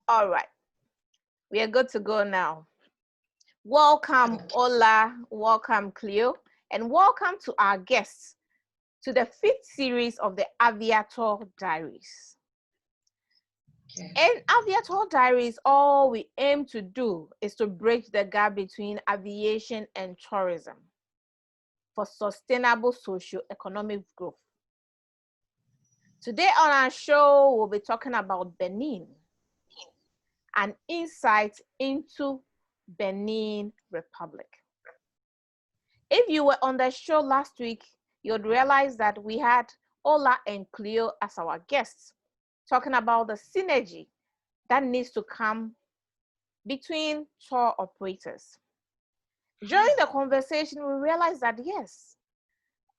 All right, we are good to go now. Welcome, Ola, welcome, Cleo, and welcome to our guests to the 5th series of the AviaTour Diaries. Okay. In AviaTour Diaries, all we aim to do is to bridge the gap between aviation and tourism for sustainable socio-economic growth. Today on our show, we'll be talking about Benin, an insight into Benin Republic. If you were on the show last week, you'd realize that we had Ola and Cleo as our guests, talking about the synergy that needs to come between tour operators. During the conversation, we realized that yes,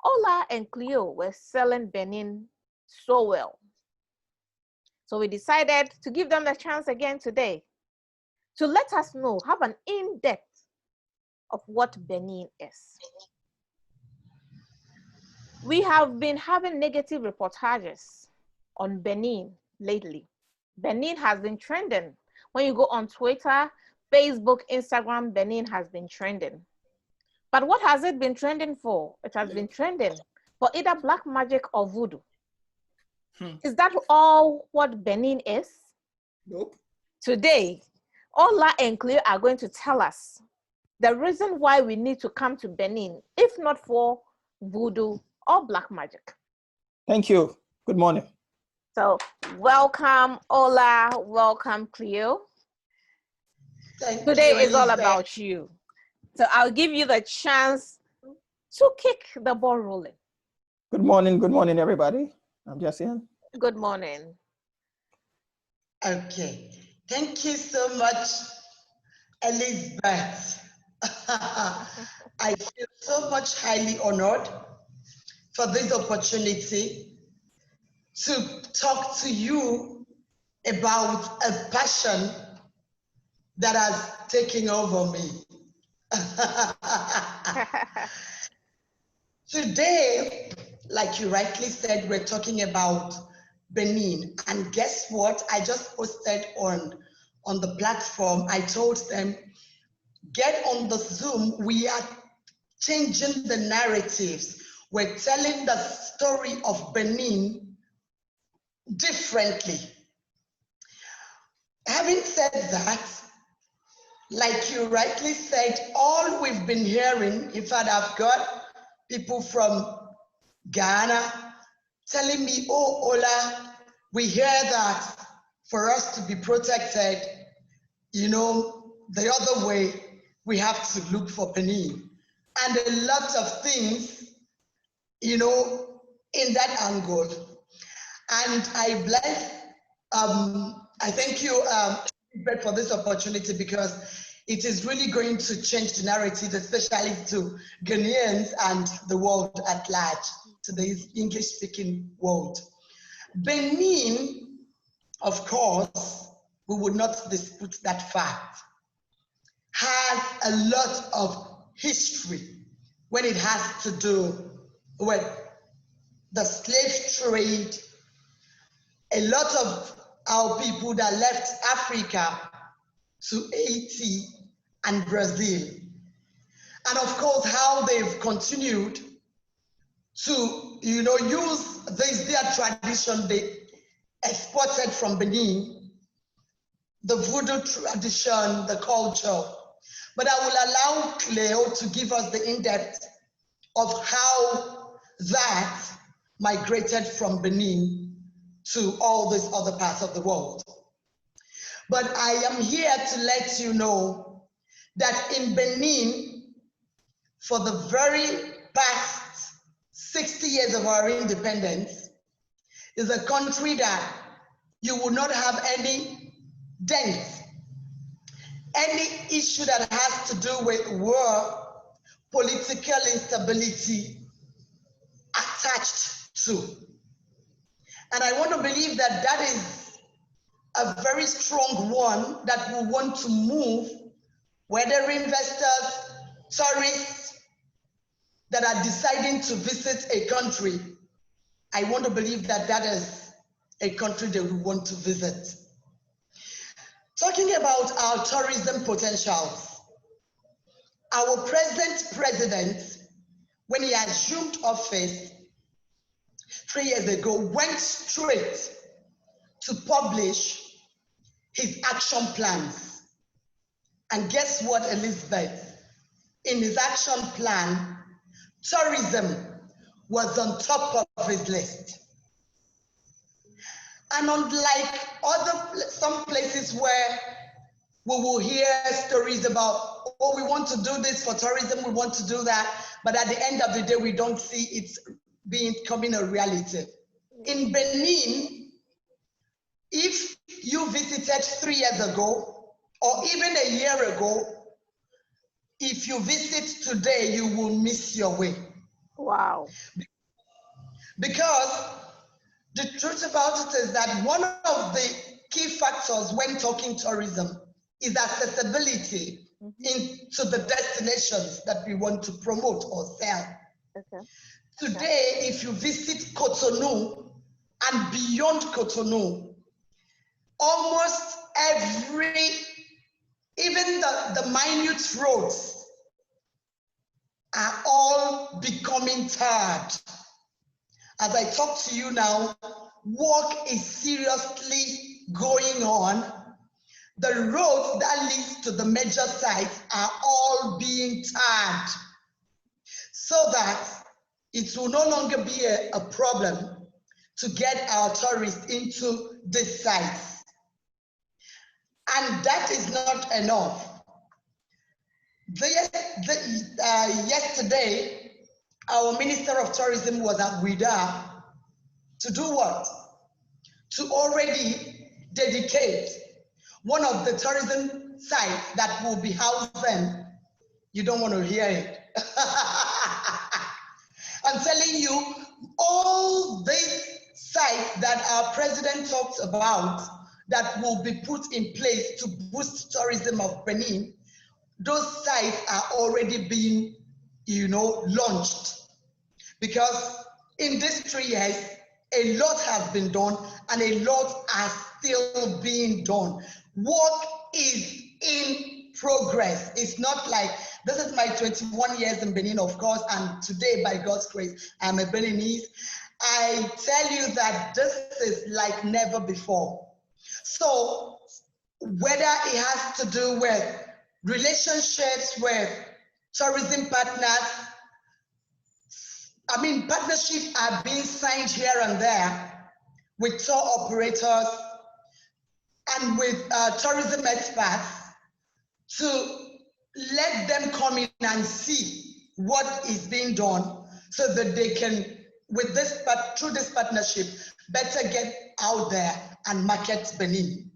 Ola and Cleo were selling Benin so well. So we decided to give them the chance again today to let us know, have an in-depth of what Benin is. We have been having negative reportages on Benin lately. Benin has been trending. When you go on Twitter, Facebook, Instagram, Benin has been trending. But what has it been trending for? It has been trending for either black magic or voodoo. Is that all what Benin is? Nope. Today, Ola and Cleo are going to tell us the reason why we need to come to Benin, if not for voodoo or black magic. Thank you. Good morning. So welcome, Ola. Welcome, Cleo. Today is all about you. So I'll give you the chance to kick the ball rolling. Good morning, everybody. I'm Jesse. Good morning. Okay. Thank you so much, Elizabeth. I feel so much highly honored for this opportunity to talk to you about a passion that has taken over me. Today, like you rightly said, we're talking about Benin. And guess what? I just posted on the platform. I told them, get on the Zoom. We are changing the narratives. We're telling the story of Benin differently. Having said that, like you rightly said, all we've been hearing, in fact, I've got people from Ghana telling me, oh, Ola, we hear that for us to be protected, you know, the other way, we have to look for Benin. And a lot of things, you know, in that angle. And I bless, I thank you, for this opportunity, because it is really going to change the narrative, especially to Ghanaians and the world at large, to the English-speaking world. Benin, of course, we would not dispute that fact, has a lot of history when it has to do with the slave trade. A lot of our people that left Africa to Haiti and Brazil. And of course, how they've continued to, you know, use their tradition they exported from Benin, the voodoo tradition, the culture. But I will allow Cleo to give us the in-depth of how that migrated from Benin to all these other parts of the world. But I am here to let you know that in Benin, for the very past 60 years of our independence, is a country that you will not have any dent, any issue that has to do with war, political instability attached to. And I want to believe that that is a very strong one that will want to move, whether investors, tourists that are deciding to visit a country. I want to believe that that is a country they will want to visit. talking about our tourism potentials, our present president, when he assumed office 3 years ago, went straight to publish his action plans. And guess what, Elizabeth? In his action plan, tourism was on top of his list. And unlike some places where we will hear stories about, oh, we want to do this for tourism, we want to do that, but at the end of the day, we don't see it becoming a reality. In Benin, if you visited 3 years ago, or even a year ago, if you visit today, you will miss your way. Wow. Because the truth about it is that one of the key factors when talking tourism is accessibility into the destinations that we want to promote or sell. Okay. Today, if you visit Cotonou and beyond Cotonou, almost every, even the minute roads are all becoming tarred. As I talk to you now, work is seriously going on. The roads that lead to the major sites are all being tarred so that it will no longer be a problem to get our tourists into these sites. And that is not enough. Yesterday, our Minister of Tourism was at Ouidah to do what? To already dedicate one of the tourism sites that will be housing. You don't want to hear it. I'm telling you, all these sites that our president talked about that will be put in place to boost tourism of Benin, those sites are already being, launched. Because in these 3 years, a lot has been done and a lot are still being done. Work is in progress. It's not like, this is my 21 years in Benin, of course, and today, by God's grace, I'm a Beninese. I tell you that this is like never before. So whether it has to do with relationships with tourism partners, partnerships are being signed here and there with tour operators and with tourism experts to let them come in and see what is being done so that they can, through this partnership, better get out there and market Benin.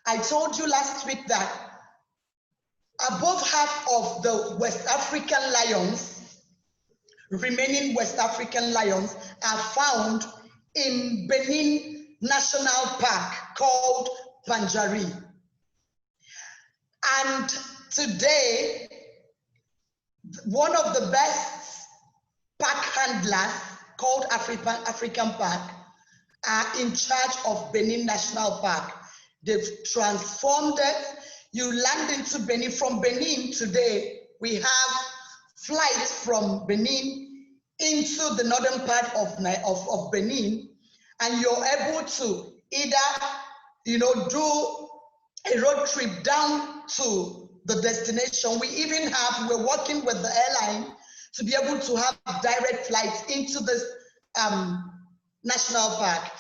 I told you last week that above half of the West African lions, remaining West African lions, are found in Benin National Park called Panjari. And today, one of the best park handlers called African Park are in charge of Benin National Park. They've transformed it. You land into Benin. From Benin today, we have flights from Benin into the northern part of Benin, and you're able to either do a road trip down to the destination. We're working with the airline to be able to have direct flights into this national park.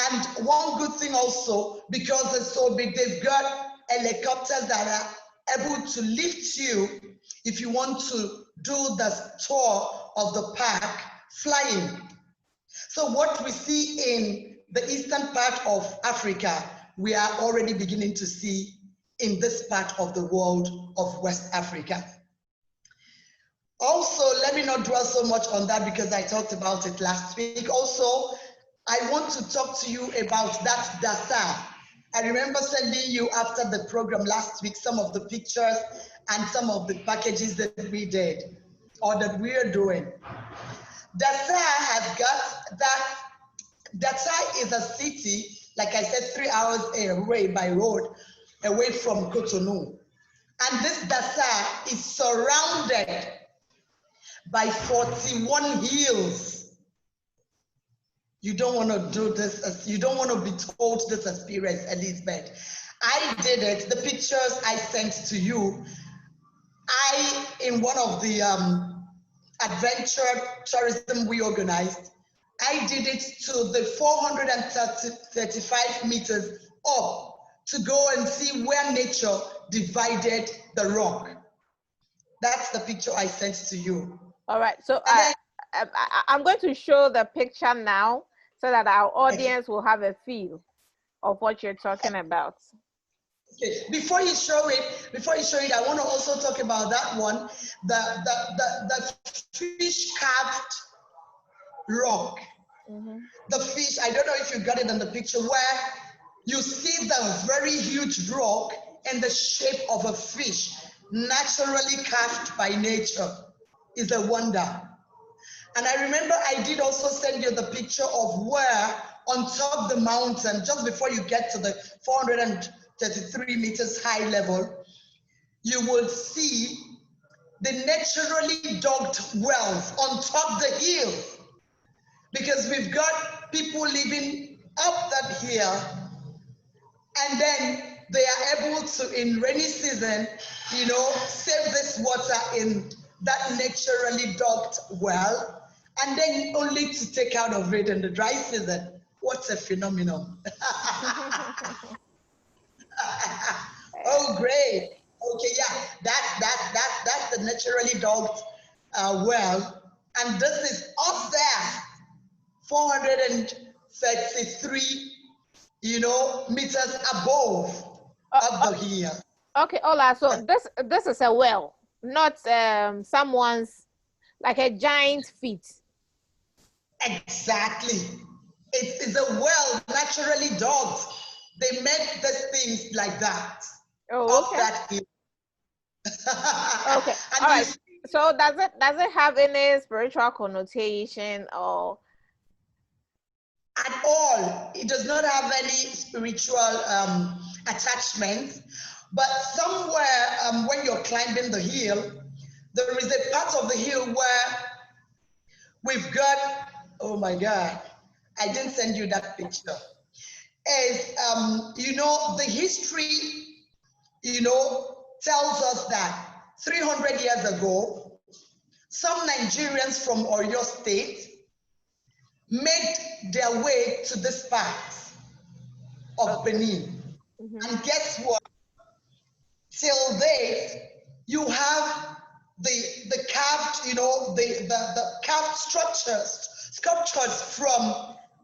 And one good thing also, because it's so big, they've got helicopters that are able to lift you if you want to do the tour of the park flying. So what we see in the eastern part of Africa, we are already beginning to see in this part of the world of West Africa. Also, let me not dwell so much on that because I talked about it last week. Also, I want to talk to you about that dasa. I remember sending you after the program last week some of the pictures and some of the packages that we did or that we are doing. Dasa has got that. Dasa is a city, like I said, 3 hours away by road, away from Cotonou. And this Dasa is surrounded by 41 hills. You don't want to do this, you don't want to be told this experience, Elizabeth. I did it, the pictures I sent to you, in one of the adventure tourism we organized, I did it to the 435 meters up to go and see where nature divided the rock. That's the picture I sent to you. All right, so I'm going to show the picture now so that our audience will have a feel of what you're talking about. Okay. Before you show it, I want to also talk about that one, the fish carved rock. The fish, I don't know if you got it in the picture, where you see the very huge rock in the shape of a fish, naturally carved by nature. Is a wonder. And I remember I did also send you the picture of where on top of the mountain, just before you get to the 433 meters high level, you will see the naturally dug wells on top of the hill. Because we've got people living up that hill, and then they are able to, in rainy season, you know, save this water in that naturally dug well, and then only to take out of it in the dry season. What a phenomenon. Oh, great. Okay, yeah, that's the naturally dug well. And this is up there, 433, you know, meters above up the hill. Okay, Ola, so this is a well, not someone's, like a giant feet. Exactly. It is a well naturally dug. They make these things like that. Oh, okay. Up that hill. Okay. All right. So does it have any spiritual connotation or? At all. It does not have any spiritual attachment. But somewhere when you're climbing the hill, there is a part of the hill where we've got, oh my God, I didn't send you that picture. Is, you know, the history, you know, tells us that 300 years ago, some Nigerians from Oyo State made their way to this part of Benin. And guess what? Till date, you have the carved, you know, the carved sculptures from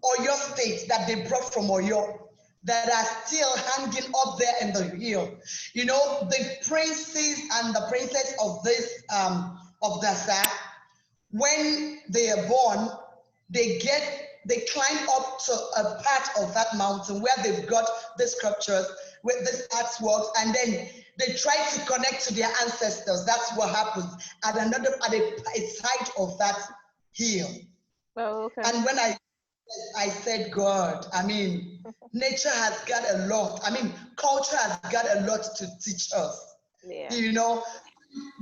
Oyo State that they brought from Oyo that are still hanging up there in the hill. You know, the princes and the princess of this of Dasa, when they are born, they climb up to a part of that mountain where they've got the sculptures with this artwork, and then they try to connect to their ancestors. That's what happens at a side of that hill. Oh, okay. And when I said, God, I mean, nature has got a lot. I mean, culture has got a lot to teach us. Yeah. You know,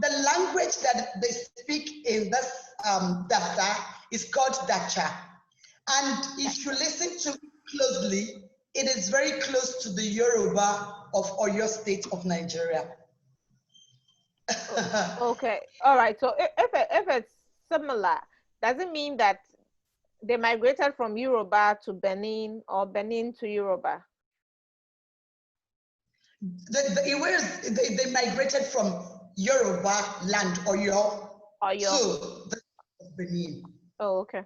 the language that they speak in this Dasa is called Dacha. And if you listen to it closely, it is very close to the Yoruba of Oyo State of Nigeria. Okay. All right. So if it's similar, does it mean that they migrated from Yoruba to Benin or Benin to Yoruba? They migrated from Yoruba land, Oyo, to the Benin. Oh, okay.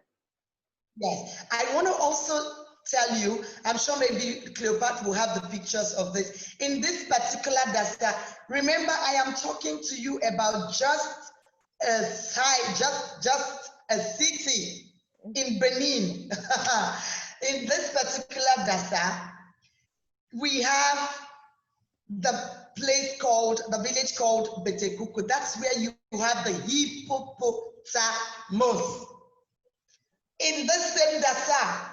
Yes. I want to also tell you, I'm sure maybe Cleopatra will have the pictures of this. In this particular Dasa, remember I am talking to you about just a side, just a city in Benin. In this particular Dasa, we have the village called Betekuku. That's where you have the hippopotamus. In the same Dasa,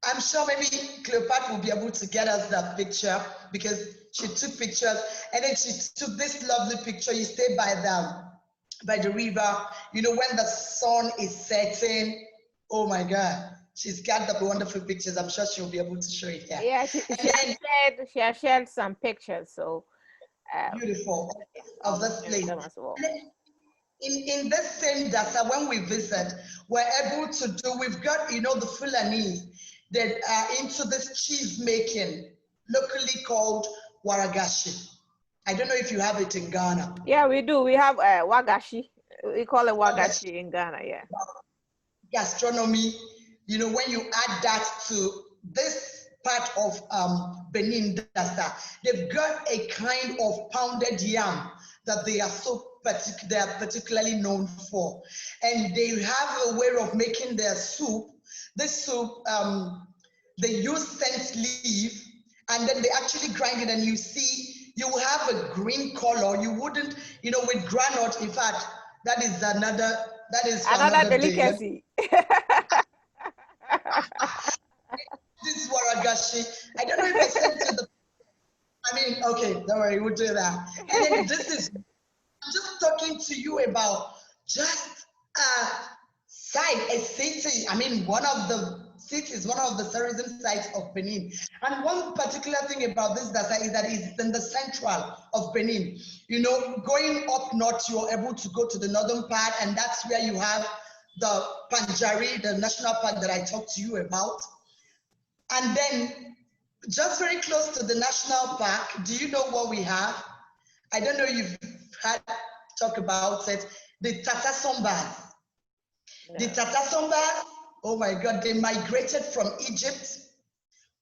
I'm sure maybe Cleopatra will be able to get us that picture because she took pictures and then she took this lovely picture. You stay by the river, you know, when the sun is setting. Oh my God, she's got the wonderful pictures. I'm sure she'll be able to show it here. Yeah, she has shared some pictures, so beautiful I'll of this place. them as well. In this same data, when we visit, we're able to do, we've got, you know, the Fulanese that are into this cheese making, locally called waragashi. I don't know if you have it in Ghana. Yeah, we do. We have wagashi. We call it wagashi in Ghana, yeah. Gastronomy, you know, when you add that to this part of Benin, they've got a kind of pounded yam that they are particularly known for. And they have a way of making their soup. This soup, they use scent leaf and then they actually grind it and you see, you will have a green color. You wouldn't, you know, with granite, in fact, that is another delicacy. This waragashi, I don't know if I sent you the, I mean, okay, don't worry, we'll do that. And then this is, I'm just talking to you about just a site, a city. I mean, one of the cities, one of the tourism sites of Benin. And one particular thing about this data is that it's in the central of Benin. You know, going up north, you're able to go to the northern part, and that's where you have the Panjari, the national park that I talked to you about. And then just very close to the national park, do you know what we have? I don't know if you've had talk about it, the Tata Sombas. No. The Tata Sombas, oh my God, they migrated from Egypt,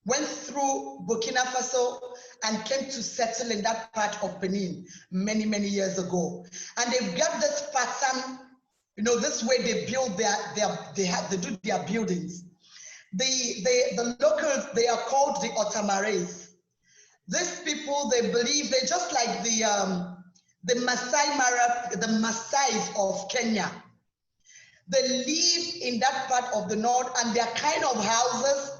went through Burkina Faso, and came to settle in that part of Benin many, many years ago. And they've got this pattern, you know, this way they build they do their buildings. The locals, they are called the Otamares. These people, they believe they're just like the Masai Mara, the Masais of Kenya. They live in that part of the north, and their kind of houses,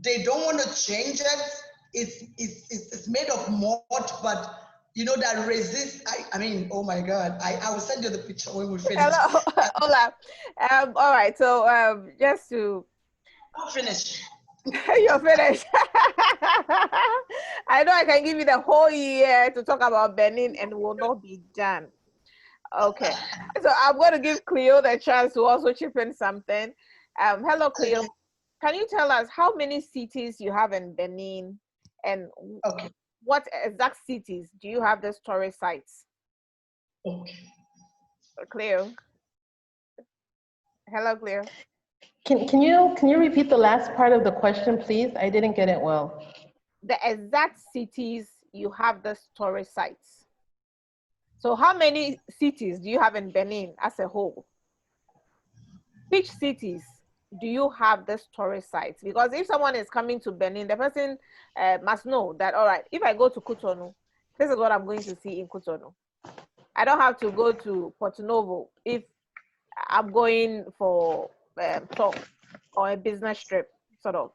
they don't want to change it. It's made of mud, but you know that resists. I mean, oh my God! I will send you the picture when we finish. Hello, hola. All right, so just to. I'll finish. You're finished. I know I can give you the whole year to talk about Benin and will not be done. Okay, so I'm going to give Cleo the chance to also chip in something. Hello, Cleo. Can you tell us how many cities you have in Benin and what exact cities do you have the tourist sites? Okay. Cleo. Hello, Cleo. Can you repeat the last part of the question, please? I didn't get it well. The exact cities you have the tourist sites. So how many cities do you have in Benin as a whole? Which cities do you have the tourist sites? Because if someone is coming to Benin, the person must know that, all right, if I go to Cotonou, this is what I'm going to see in Cotonou. I don't have to go to Porto Novo if I'm going for talk or a business trip, sort of.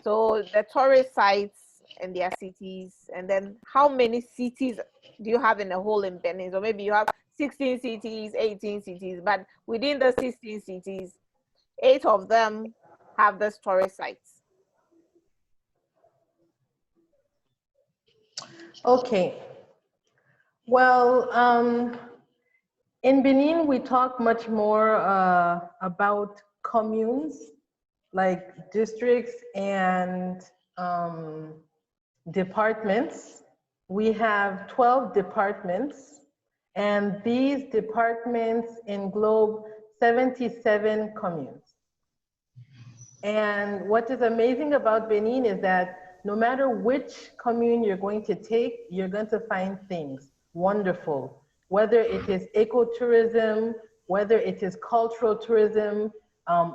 So the tourist sites and their cities, and then how many cities do you have in a whole in Benin? So maybe you have 16 cities, 18 cities, but within the 16 cities, 8 of them have the tourist sites. Okay. Well, in Benin, we talk much more about communes, like districts and departments. We have 12 departments, and these departments englobe 77 communes. And what is amazing about Benin is that no matter which commune you're going to take, you're going to find things wonderful, whether it is ecotourism, whether it is cultural tourism,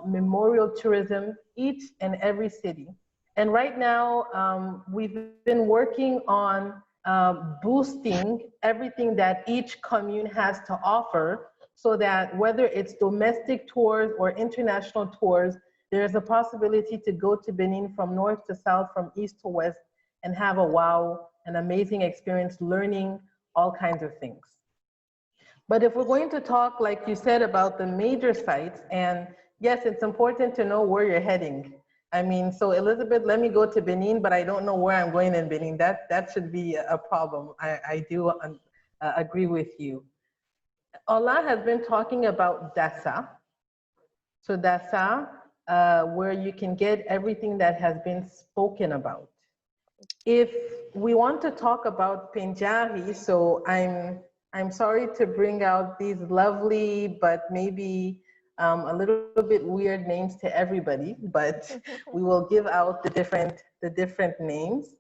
memorial tourism, each and every city. And right now, we've been working on boosting everything that each commune has to offer so that whether it's domestic tours or international tours, There's a possibility to go to Benin from north to south, from east to west, and have a wow, an amazing experience learning all kinds of things. But if we're going to talk, like you said, about the major sites, and yes, it's important to know where you're heading. I mean, so Elizabeth, let me go to Benin, but I don't know where I'm going in Benin. That should be a problem. I do agree with you. Ola has been talking about Dassa. So Dassa, where you can get everything that has been spoken about. If we want to talk about Penjahi, so I'm sorry to bring out these lovely, but maybe a little bit weird names to everybody, but we will give out the different names.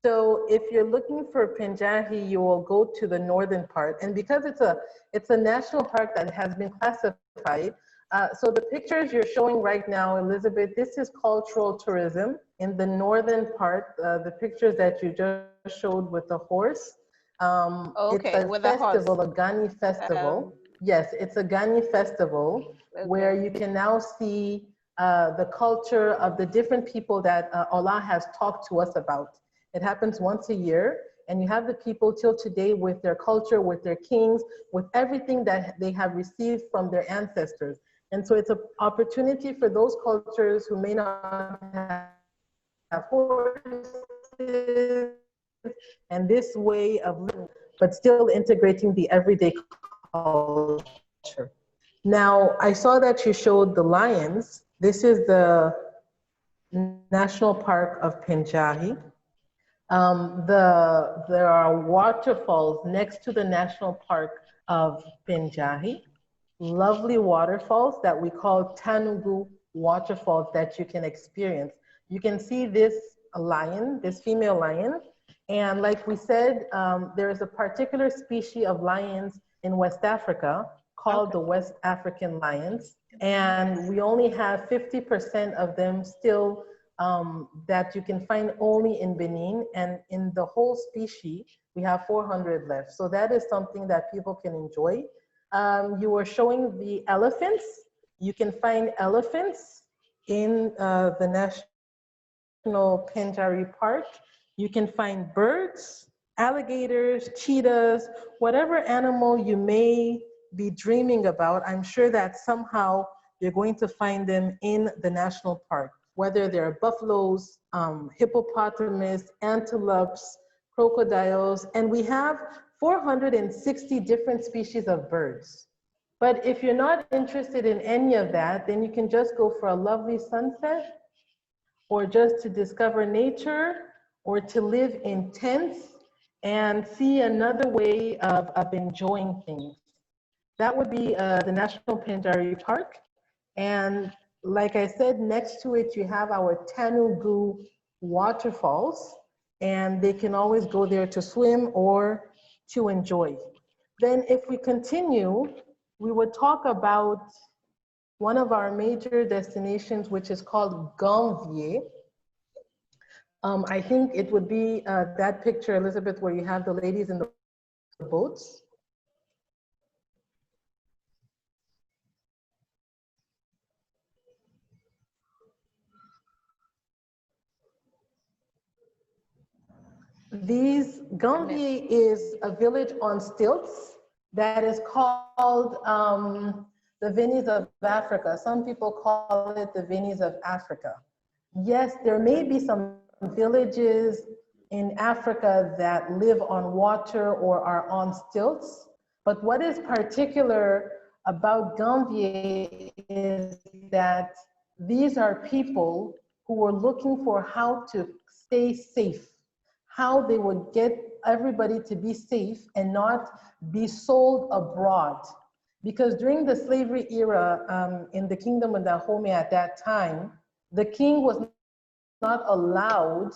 So if you're looking for Penjahi, you will go to the northern part, and because it's a national park that has been classified. So the pictures you're showing right now, Elizabeth, this is cultural tourism in the northern part. The pictures that you just showed with the horse. Okay, it's a with the horse. festival, a Lagani Festival. Yes, it's a Lagani Festival where you can now see the culture of the different people that Allah has talked to us about. It happens once a year, and you have the people till today with their culture, with their kings, with everything that they have received from their ancestors. And so it's an opportunity for those cultures who may not have horses and this way of living, but still integrating the everyday culture. Now, I saw that you showed the lions. This is the National Park of Penjahi. There are waterfalls next to the National Park of Penjahi. Lovely waterfalls that we call Tanugu waterfalls that you can experience. You can see this lion, this female lion. And like we said, there is a particular species of lions in West Africa called the West African lions. And we only have 50% of them still that you can find only in Benin, and in the whole species, we have 400 left. So that is something that people can enjoy. You were showing the elephants. You can find elephants in the National Penjari Park. You can find birds, alligators, cheetahs, whatever animal you may be dreaming about. I'm sure that somehow you're going to find them in the national park, whether they're buffaloes, hippopotamus, antelopes, crocodiles, and we have 460 different species of birds. But if you're not interested in any of that, then you can just go for a lovely sunset, or just to discover nature, or to live in tents and see another way of enjoying things. That would be the National Penjari Park. And like I said, next to it, you have our Tanugu waterfalls, and they can always go there to swim or to enjoy. Then if we continue, we would talk about one of our major destinations, which is called Ganvier. I think it would be that picture, Elizabeth, where you have the ladies in the boats. Ganvier is a village on stilts that is called the Venice of Africa. Some people call it the Venice of Africa. Yes, there may be some villages in Africa that live on water or are on stilts, but what is particular about Ganvier is that these are people who were looking for how to stay safe, how they would get everybody to be safe and not be sold abroad. Because during the slavery era in the kingdom of Dahomey at that time, the king was not allowed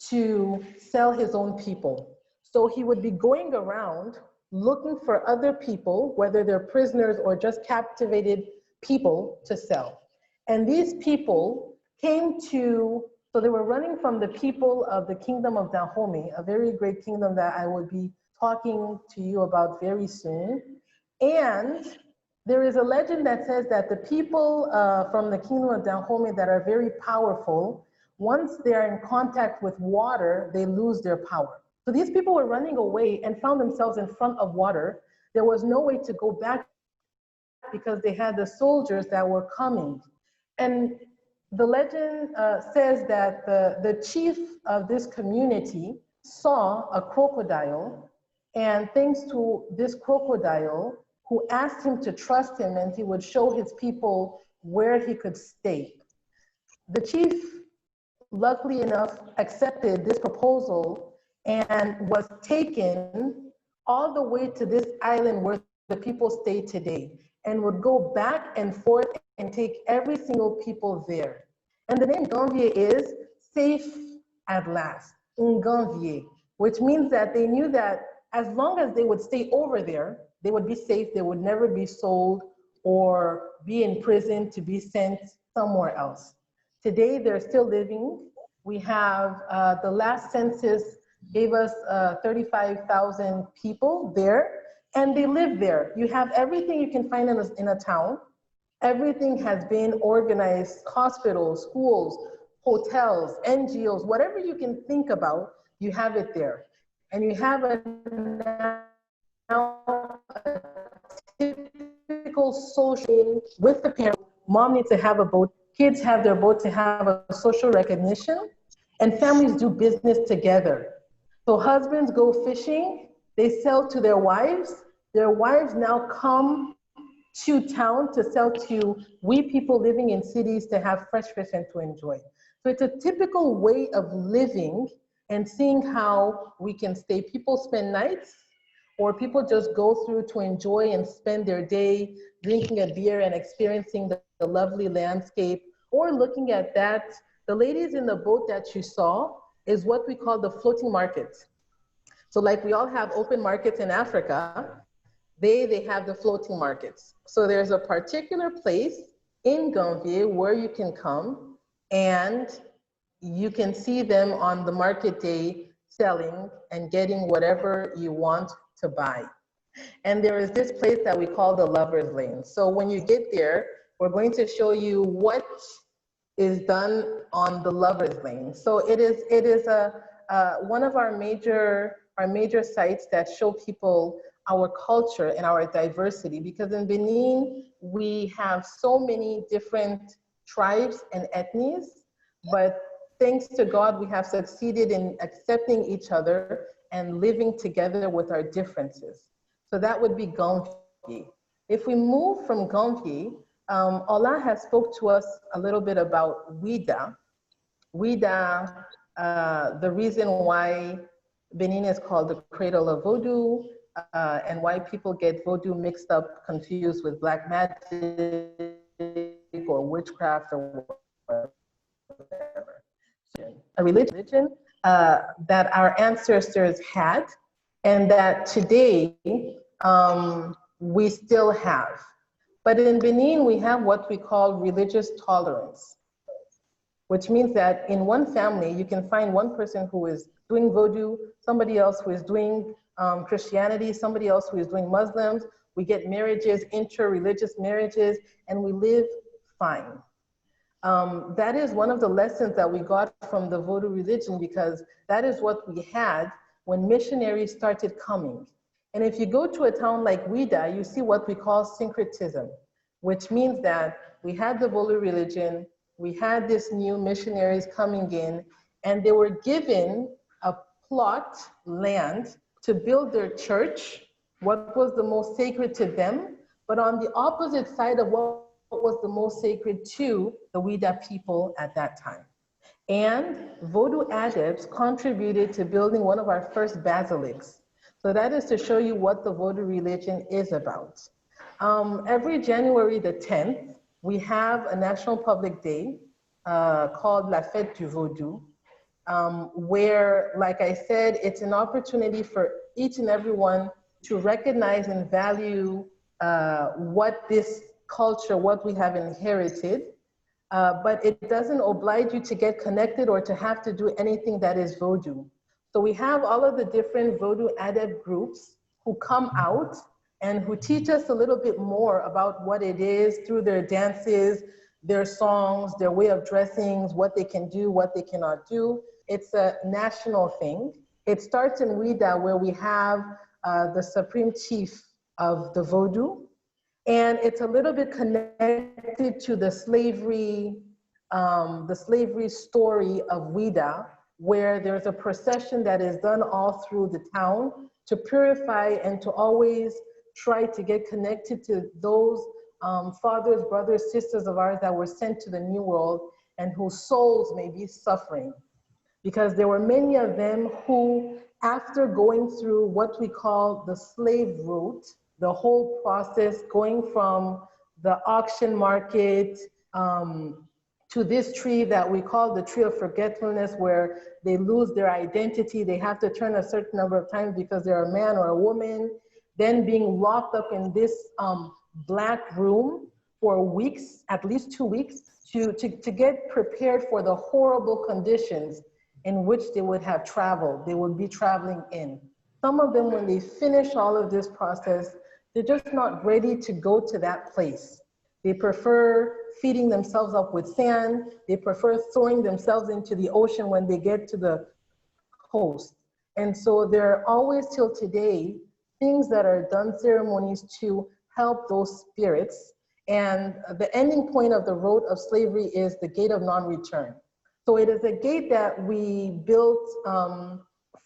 to sell his own people. So he would be going around looking for other people, whether they're prisoners or just captivated people, to sell. And these people came to, so they were running from the people of the kingdom of Dahomey, a very great kingdom that I will be talking to you about very soon. And There is a legend that says that the people from the kingdom of Dahomey that are very powerful, once they're in contact with water, they lose their power. So these people were running away and found themselves in front of water. There was no way to go back because they had the soldiers that were coming. And the legend says that the chief of this community saw a crocodile, and thanks to this crocodile, who asked him to trust him and he would show his people where he could stay. The chief, luckily enough, accepted this proposal and was taken all the way to this island where the people stay today, and would go back and forth and take every single people there. And the name Ganvier is safe at last, Ganvier, which means that they knew that as long as they would stay over there, they would be safe, they would never be sold or be in prison to be sent somewhere else. Today, they're still living. We have, the last census gave us 35,000 people there, and they live there. You have everything you can find in a town. Everything has been organized: hospitals, schools, hotels, NGOs, whatever you can think about, you have it there. And you have now a typical social with the parents. Mom needs to have a boat, kids have their boat to have a social recognition, and families do business together. So husbands go fishing, they sell to their wives now come to town to sell to we people living in cities to have fresh fish and to enjoy. So it's a typical way of living and seeing how we can stay. People spend nights, or people just go through to enjoy and spend their day drinking a beer and experiencing the lovely landscape, or looking at that. The ladies in the boat that you saw is what we call the floating markets. So like we all have open markets in Africa, they have the floating markets. So there's a particular place in Ganvier where you can come and you can see them on the market day selling and getting whatever you want to buy. And there is this place that we call the Lover's Lane. So when you get there, we're going to show you what is done on the Lover's Lane. So it is one of our major sites that show people our culture and our diversity, because in Benin, we have so many different tribes and ethnies, but thanks to God, we have succeeded in accepting each other and living together with our differences. So that would be Ganvier. If we move from Ganvier, Ola has spoke to us a little bit about Ouidah. Ouidah, the reason why Benin is called the Cradle of Vodou, and why people get Vodou mixed up, confused with black magic or witchcraft or whatever. A religion that our ancestors had, and that today we still have. But in Benin, we have what we call religious tolerance, which means that in one family, you can find one person who is doing Vodou, somebody else who is doing Christianity, somebody else who is doing Muslims. We get marriages, inter-religious marriages, and we live fine. That is one of the lessons that we got from the Vodou religion, because that is what we had when missionaries started coming. And if you go to a town like Ouidah, you see what we call syncretism, which means that we had the Vodou religion, we had these new missionaries coming in, and they were given a plot, land, to build their church, what was the most sacred to them, but on the opposite side of what was the most sacred to the Ouidah people at that time. And Vodou adepts contributed to building one of our first basilics. So that is to show you what the Vodou religion is about. Every January the 10th, we have a national public day called La Fête du Vodou, where, like I said, it's an opportunity for each and everyone to recognize and value what this culture, what we have inherited, but it doesn't oblige you to get connected or to have to do anything that is Vodou. So we have all of the different Vodou adept groups who come out and who teach us a little bit more about what it is through their dances, their songs, their way of dressing, what they can do, what they cannot do. It's a national thing. It starts in Ouidah, where we have the supreme chief of the Vodou, and it's a little bit connected to the slavery story of Ouidah, where there's a procession that is done all through the town to purify and to always try to get connected to those fathers, brothers, sisters of ours that were sent to the New World and whose souls may be suffering. Because there were many of them who, after going through what we call the slave route, the whole process going from the auction market to this tree that we call the Tree of Forgetfulness, where they lose their identity, they have to turn a certain number of times because they're a man or a woman, then being locked up in this black room for weeks, at least 2 weeks, to get prepared for the horrible conditions in which they would have traveled, they would be traveling in. Some of them, when they finish all of this process, they're just not ready to go to that place. They prefer feeding themselves up with sand. They prefer throwing themselves into the ocean when they get to the coast. And so there are always till today things that are done, ceremonies to help those spirits. And the ending point of the road of slavery is the gate of non-return. So it is a gate that we built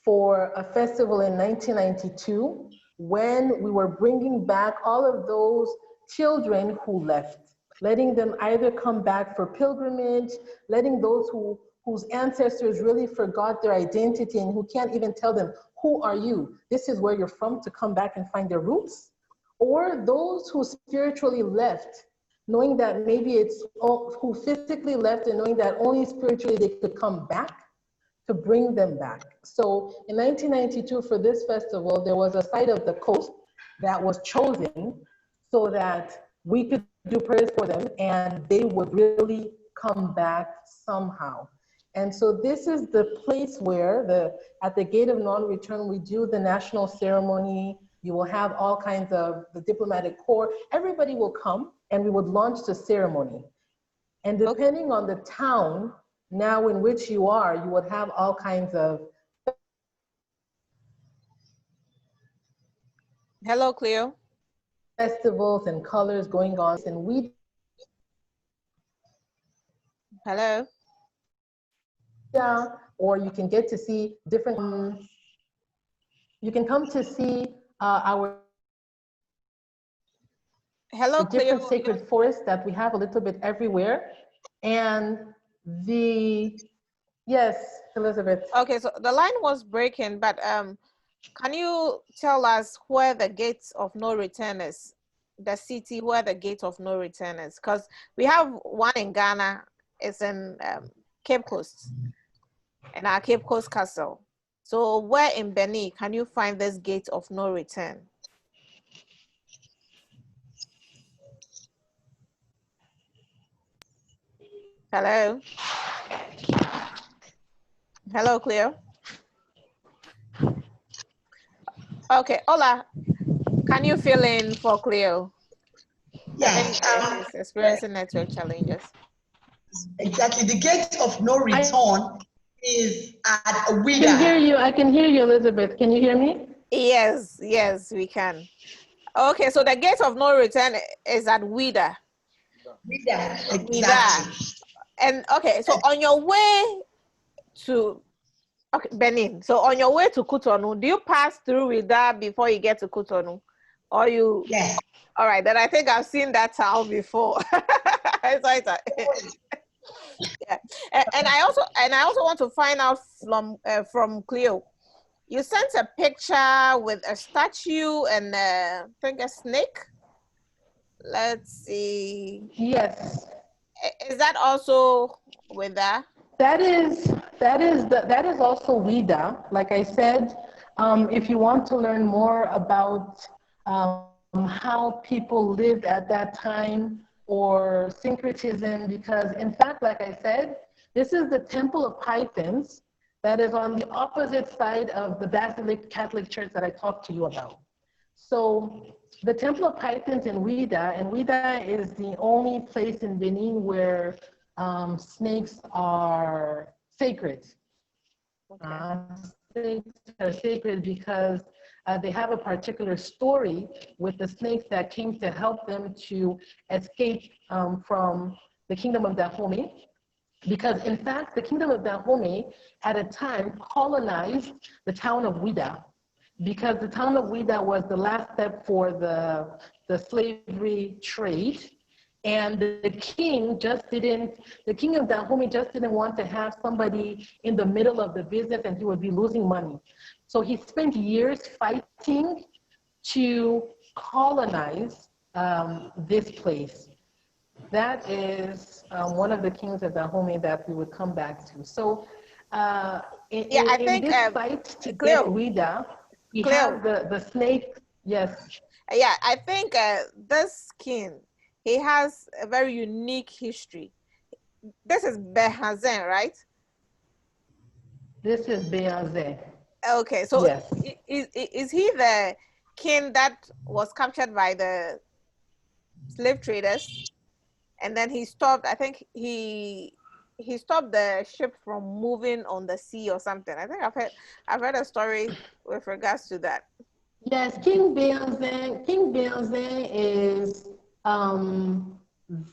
for a festival in 1992, when we were bringing back all of those children who left, letting them either come back for pilgrimage, letting those whose ancestors really forgot their identity and who can't even tell them, who are you? This is where you're from, to come back and find their roots. Or those who spiritually left, knowing that maybe it's who physically left and knowing that only spiritually they could come back, to bring them back. So in 1992, for this festival, there was a site of the coast that was chosen so that we could do prayers for them and they would really come back somehow. And so this is the place where at the gate of non-return, we do the national ceremony. You will have all kinds of the diplomatic corps. Everybody will come and we would launch the ceremony. And depending on the town now in which you are, you would have all kinds of. Hello, Cleo. Festivals and colors going on. And we. Hello. Yeah, or you can get to see different, you can come to see our different sacred forests that we have a little bit everywhere. And yes, Elizabeth. Okay, so the line was breaking, but can you tell us where the gates of no return is? The city where the gate of no return is? Because we have one in Ghana, it's in Cape Coast, in our Cape Coast Castle. So where in Benin can you find this gate of no return? Hello? Hello, Cleo? Okay, Ola, can you fill in for Cleo? Yeah. She's experiencing network challenges. Exactly. The gate of no return is at Ouidah. I can hear you. I can hear you, Elizabeth. Can you hear me? Yes, yes, we can. Okay, so the gate of no return is at Ouidah. Ouidah, exactly. And okay, so on your way to Benin, so on your way to Cotonou, do you pass through Ouidah before you get to Cotonou? Or you? Yes. All right, then I think I've seen that town before. Yeah. And I also want to find out from Cleo. You sent a picture with a statue and I think a snake. Let's see. Yes. Is that also with that? That is also Ouidah. Like I said, if you want to learn more about how people lived at that time or syncretism, because in fact, like I said, this is the Temple of Pythons that is on the opposite side of the Basilic Catholic Church that I talked to you about. So the Temple of Pythons in Ouidah, and Ouidah is the only place in Benin where snakes are sacred. Okay. Snakes are sacred because they have a particular story with the snakes that came to help them to escape from the kingdom of Dahomey. Because in fact, the kingdom of Dahomey at a time colonized the town of Ouidah, because the town of Ouidah was the last step for the slavery trade. And the king of Dahomey just didn't want to have somebody in the middle of the business and he would be losing money. So he spent years fighting to colonize this place. That is one of the kings of Dahomey that we would come back to. So in this fight to get Ouidah, we have the snake, yes. Yeah, I think this king, he has a very unique history. This is Benhazin, right? This is Benhazin. Okay, so yes. Is he the king that was captured by the slave traders? And then he stopped, I think he stopped the ship from moving on the sea or something. I think I've heard a story with regards to that. Yes, King Benhazin is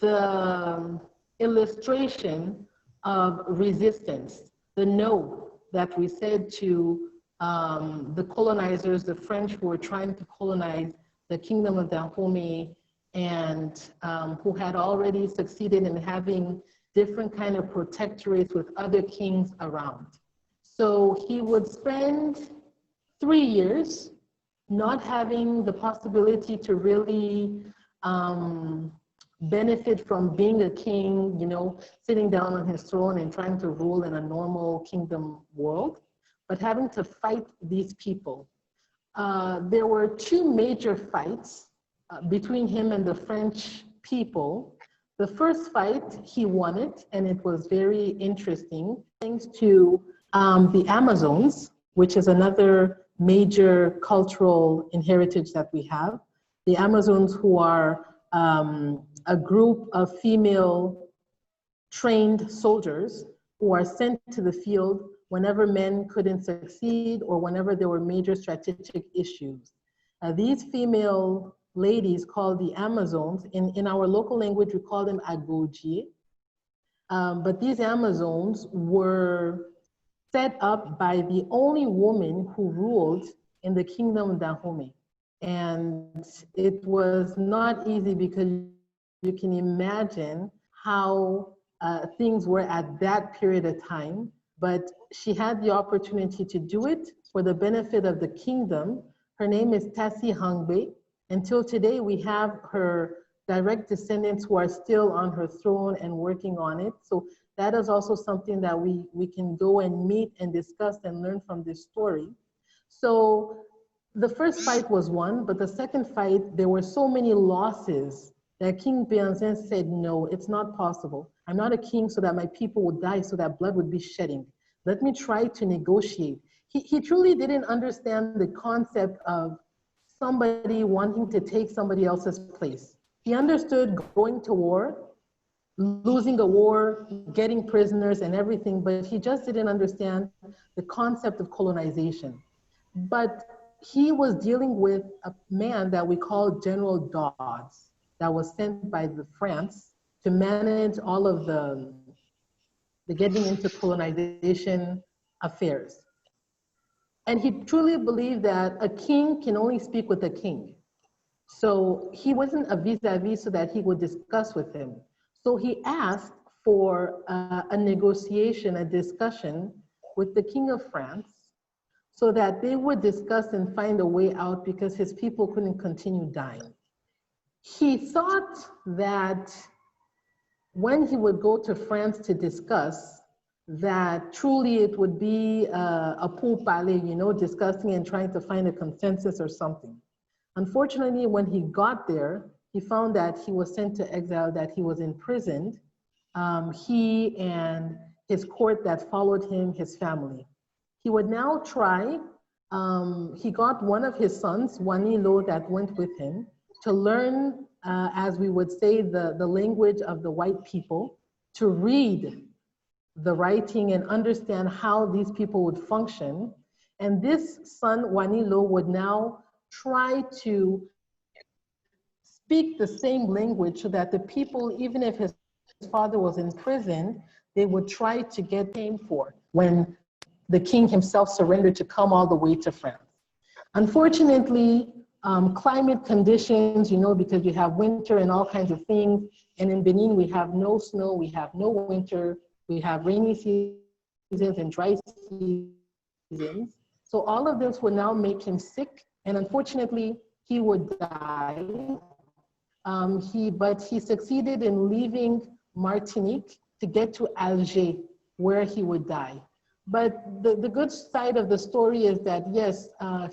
the illustration of resistance, the no that we said to the colonizers, the French who were trying to colonize the kingdom of Dahomey, and who had already succeeded in having different kind of protectorates with other kings around. So he would spend 3 years not having the possibility to really benefit from being a king, you know, sitting down on his throne and trying to rule in a normal kingdom world, but having to fight these people. There were 2 major fights between him and the French people. The first fight, he won it, and it was very interesting, thanks to the Amazons, which is another major cultural heritage that we have. The Amazons, who are a group of female trained soldiers who are sent to the field whenever men couldn't succeed or whenever there were major strategic issues. These female ladies called the Amazons, in our local language we call them Agoji, but these Amazons were set up by the only woman who ruled in the kingdom of Dahomey. And it was not easy because you can imagine how things were at that period of time, but she had the opportunity to do it for the benefit of the kingdom. Her name is Tassi Hangbe. Until today, we have her direct descendants who are still on her throne and working on it. So that is also something that we can go and meet and discuss and learn from this story. So the first fight was won, but the second fight, there were so many losses that King Benhazin said, no, it's not possible. I'm not a king so that my people would die, so that blood would be shedding. Let me try to negotiate. He truly didn't understand the concept of somebody wanting to take somebody else's place. He understood going to war, losing a war, getting prisoners and everything, but he just didn't understand the concept of colonization. But he was dealing with a man that we call General Dodds, that was sent by the France to manage all of the getting into colonization affairs. And he truly believed that a king can only speak with a king. So he wasn't a vis-a-vis so that he would discuss with him. So he asked for a negotiation, a discussion with the King of France so that they would discuss and find a way out because his people couldn't continue dying. He thought that when he would go to France to discuss, that truly it would be a pourparlers, you know, discussing and trying to find a consensus or something. Unfortunately, when he got there, he found that he was sent to exile, that he was imprisoned, he and his court that followed him, his family. He would now try he got one of his sons, Wanilo, that went with him to learn, as we would say, the language of the white people, to read the writing and understand how these people would function. And this son, Wanilo, would now try to speak the same language so that the people, even if his father was in prison, they would try to get paid for when the king himself surrendered to come all the way to France. Unfortunately, climate conditions, you know, because we have winter and all kinds of things, and in Benin we have no snow, we have no winter, we have rainy seasons and dry seasons. So all of this would now make him sick, and unfortunately, he would die. But he succeeded in leaving Martinique to get to Alger, where he would die. But the good side of the story is that, yes,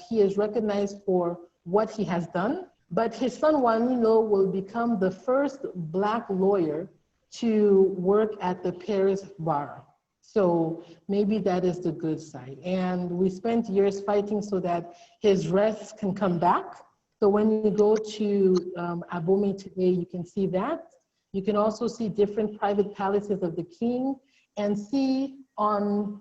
he is recognized for what he has done, but his son Wanilo will become the first Black lawyer to work at the Paris bar. So maybe that is the good side. And we spent years fighting so that his rests can come back. So when you go to Dahomey today, you can see that. You can also see different private palaces of the king and see on,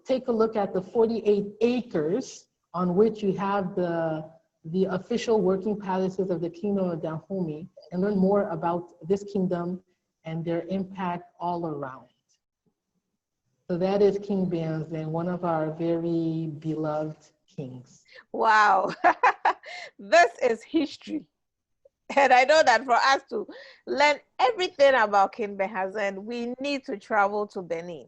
take a look at the 48 acres on which you have the official working palaces of the kingdom of Dahomey, and learn more about this kingdom and their impact all around. So that is King Benhazin, one of our very beloved kings. Wow, this is history. And I know that for us to learn everything about King Benhazin, we need to travel to Benin.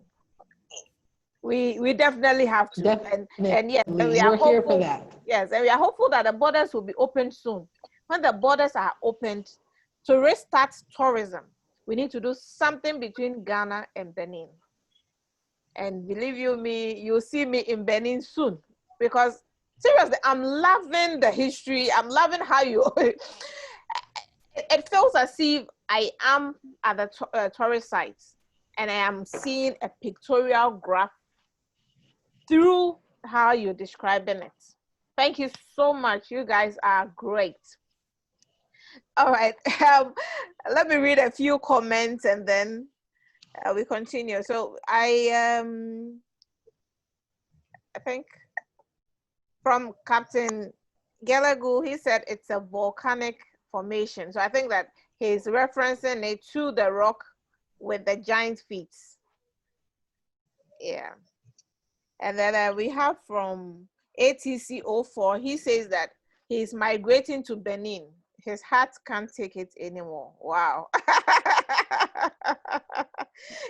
We definitely have to. Definitely. And yes, and we are We're hopeful, here for that. Yes, and we are hopeful that the borders will be opened soon. When the borders are opened, to restart tourism, we need to do something between Ghana and Benin. And believe you me, you'll see me in Benin soon, because seriously, I'm loving the history. I'm loving how you, it feels as if I am at the tourist sites and I am seeing a pictorial graph through how you're describing it. Thank you so much. You guys are great. All right, let me read a few comments and then we continue. So I think from Captain Gallagher, he said it's a volcanic formation. So I think that he's referencing it to the rock with the giant feet. Yeah. And then we have from ATC04, he says that he's migrating to Benin. His heart can't take it anymore. Wow.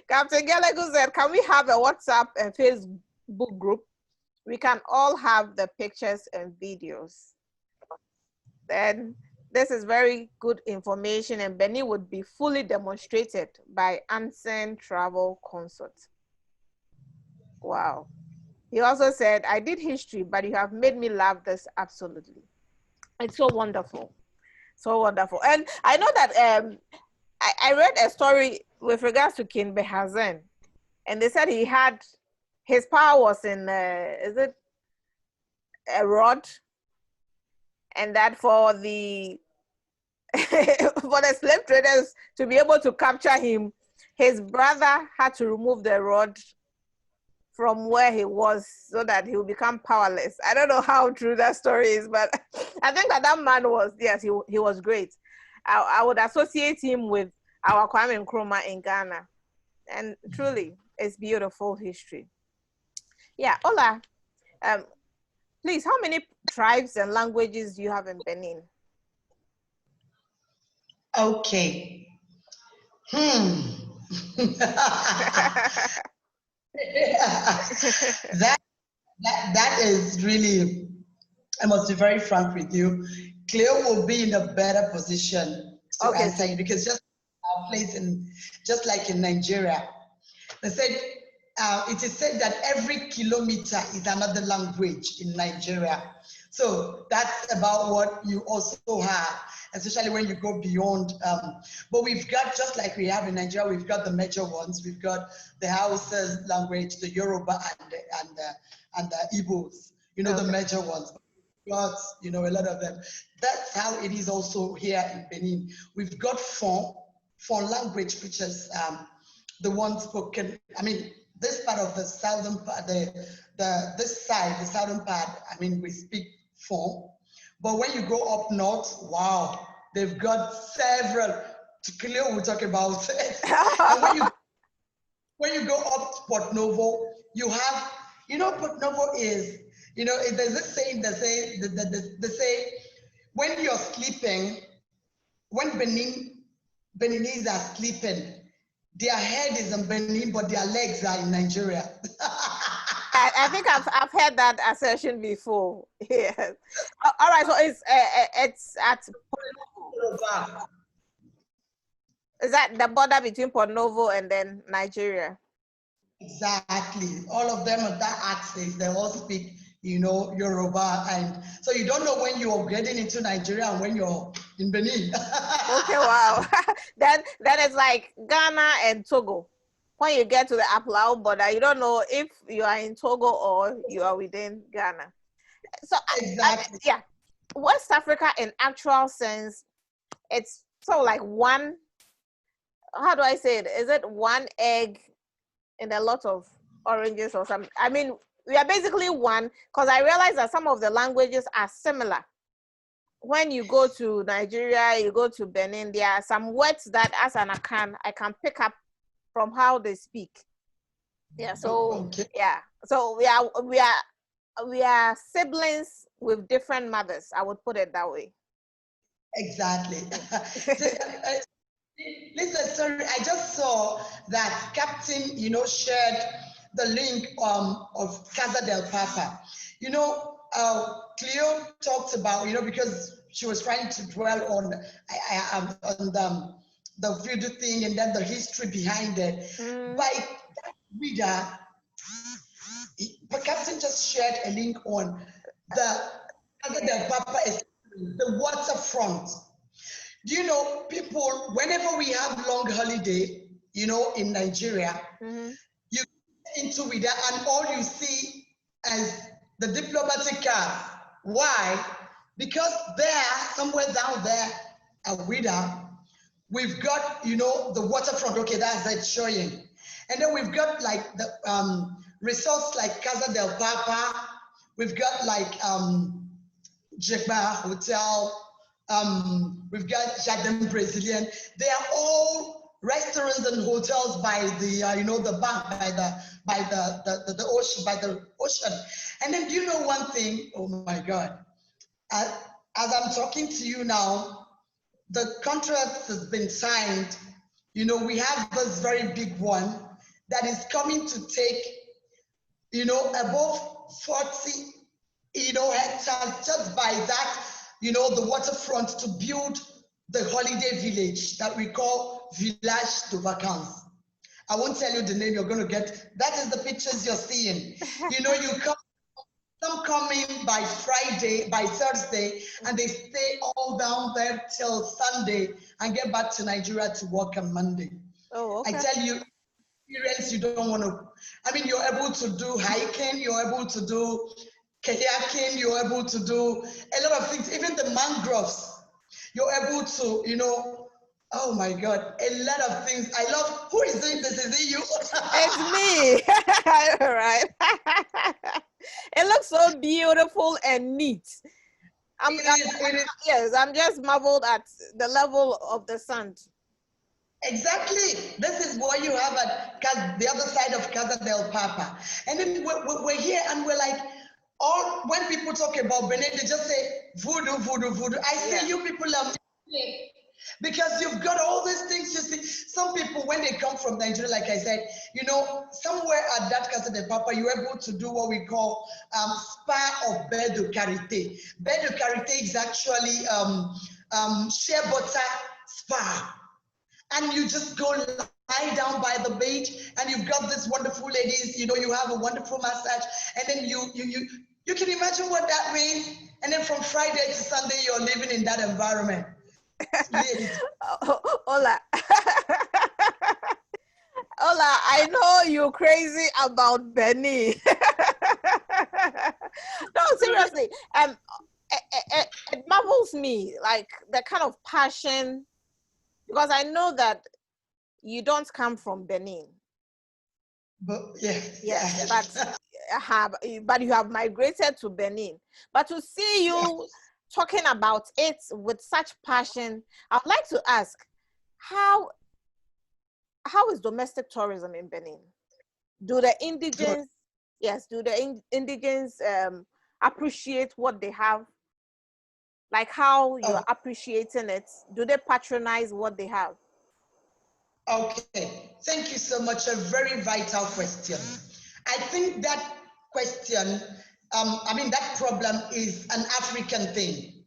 Captain Gallagher said, can we have a WhatsApp and Facebook group? We can all have the pictures and videos. Then this is very good information, and Benin would be fully demonstrated by Ansen Travel Consult. Wow. He also said, I did history, but you have made me love this absolutely. It's so wonderful. So wonderful. And I know that I read a story with regards to King Benhazin, and they said he had, his power was in, is it a rod? And that for the, for the slave traders to be able to capture him, his brother had to remove the rod from where he was so that he would become powerless. I don't know how true that story is, but I think that that man was, yes, he was great. I would associate him with our Kwame Nkrumah in Ghana. And truly, it's beautiful history. Yeah, Ola, please, how many tribes and languages do you have in Benin? Okay. That is really, I must be very frank with you. Cleo will be in a better position to answer you, because just our place in, just like in Nigeria, they said it is said that every kilometer is another language in Nigeria. So that's about what you also have, especially when you go beyond. But we've got, just like we have in Nigeria, we've got the major ones. We've got the Hausa language, the Yoruba, and the Igbos. the major ones. Got, a lot of them. That's how it is also here in Benin. We've got Fon language, which is the one spoken, this part of the southern part, this side, the southern part, we speak Fon. But when you go up north, wow, they've got several. Cleo will talk about it. And when you go up to Port Novo, you have, Port Novo is, there's this saying that they say, when you're sleeping, when Beninese are sleeping, their head is in Benin, but their legs are in Nigeria. I think I've heard that assertion before. Yes. All right. So it's at Port Novo. Is that the border between Port Novo and then Nigeria? Exactly. All of them on that axis, they all speak, Yoruba, and so you don't know when you're getting into Nigeria and when you're in Benin. Okay. Wow. then it's like Ghana and Togo. When you get to the Aplau border, you don't know if you are in Togo or you are within Ghana. So exactly. Yeah, West Africa in actual sense, it's sort of like one, how do I say it? Is it one egg in a lot of oranges or something? We are basically one, because I realize that some of the languages are similar. When you go to Nigeria, you go to Benin, there are some words that as an Akan, I can pick up from how they speak. Yeah, so okay. Yeah. So we are siblings with different mothers. I would put it that way. Exactly. Listen, sorry, I just saw that Captain, shared the link of Casa del Papa. Cleo talked about, because she was trying to dwell on the voodoo thing and then the history behind it. By that reader, Captain just shared a link on the Casa del Papa, is the waterfront. Do you know, people, whenever we have long holiday, in Nigeria, you get into Ouidah and all you see is the diplomatic cars. Why? Because there, somewhere down there at Ouidah, we've got, the waterfront. Okay, that's it showing. And then we've got like the resorts like Casa del Papa. We've got like Jegba Hotel. We've got Jardin Brazilian. They are all restaurants and hotels by the the bank, by the ocean, And then do you know one thing? Oh my God! As I'm talking to you now, the contract has been signed. We have this very big one that is coming to take above 40 hectares just by that. The waterfront, to build the holiday village that we call Village de Vacances. I won't tell you the name, you're going to get, that is the pictures you're seeing. You come in by Friday, by Thursday, and they stay all down there till Sunday and get back to Nigeria to work on Monday. Oh, okay. I tell you, experience you don't want to, you're able to do hiking, you're able to do kayaking, you're able to do a lot of things, even the mangroves, you're able to, oh my God, a lot of things. I love, who is doing this? Is it you? It's me. All right. It looks so beautiful and neat. Yes, I'm just marveled at the level of the sand. Exactly. This is what you have at the other side of Casa del Papa. And then we're here and we're like, when people talk about Benin, they just say voodoo, voodoo, voodoo. I say you people are because you've got all these things. You see, some people, when they come from Nigeria, like I said, somewhere at that Casa del Papa, you're able to do what we call spa or bain de karité. Bain de karité is actually shea butter spa. And you just go lie down by the beach, and you've got these wonderful ladies. You have a wonderful massage, and then you can imagine what that means. And then from Friday to Sunday, you're living in that environment. Hola. Hola, I know you're crazy about Benin. No, seriously, it marvels me, like the kind of passion, because I know that you don't come from Benin. But yes, Yes, but you have migrated to Benin. But to see you talking about it with such passion, I'd like to ask, how is domestic tourism in Benin? Do the indigents, appreciate what they have? Like how you're appreciating it? Do they patronize what they have? Okay, thank you so much. A very vital question. I think that question, that problem is an African thing.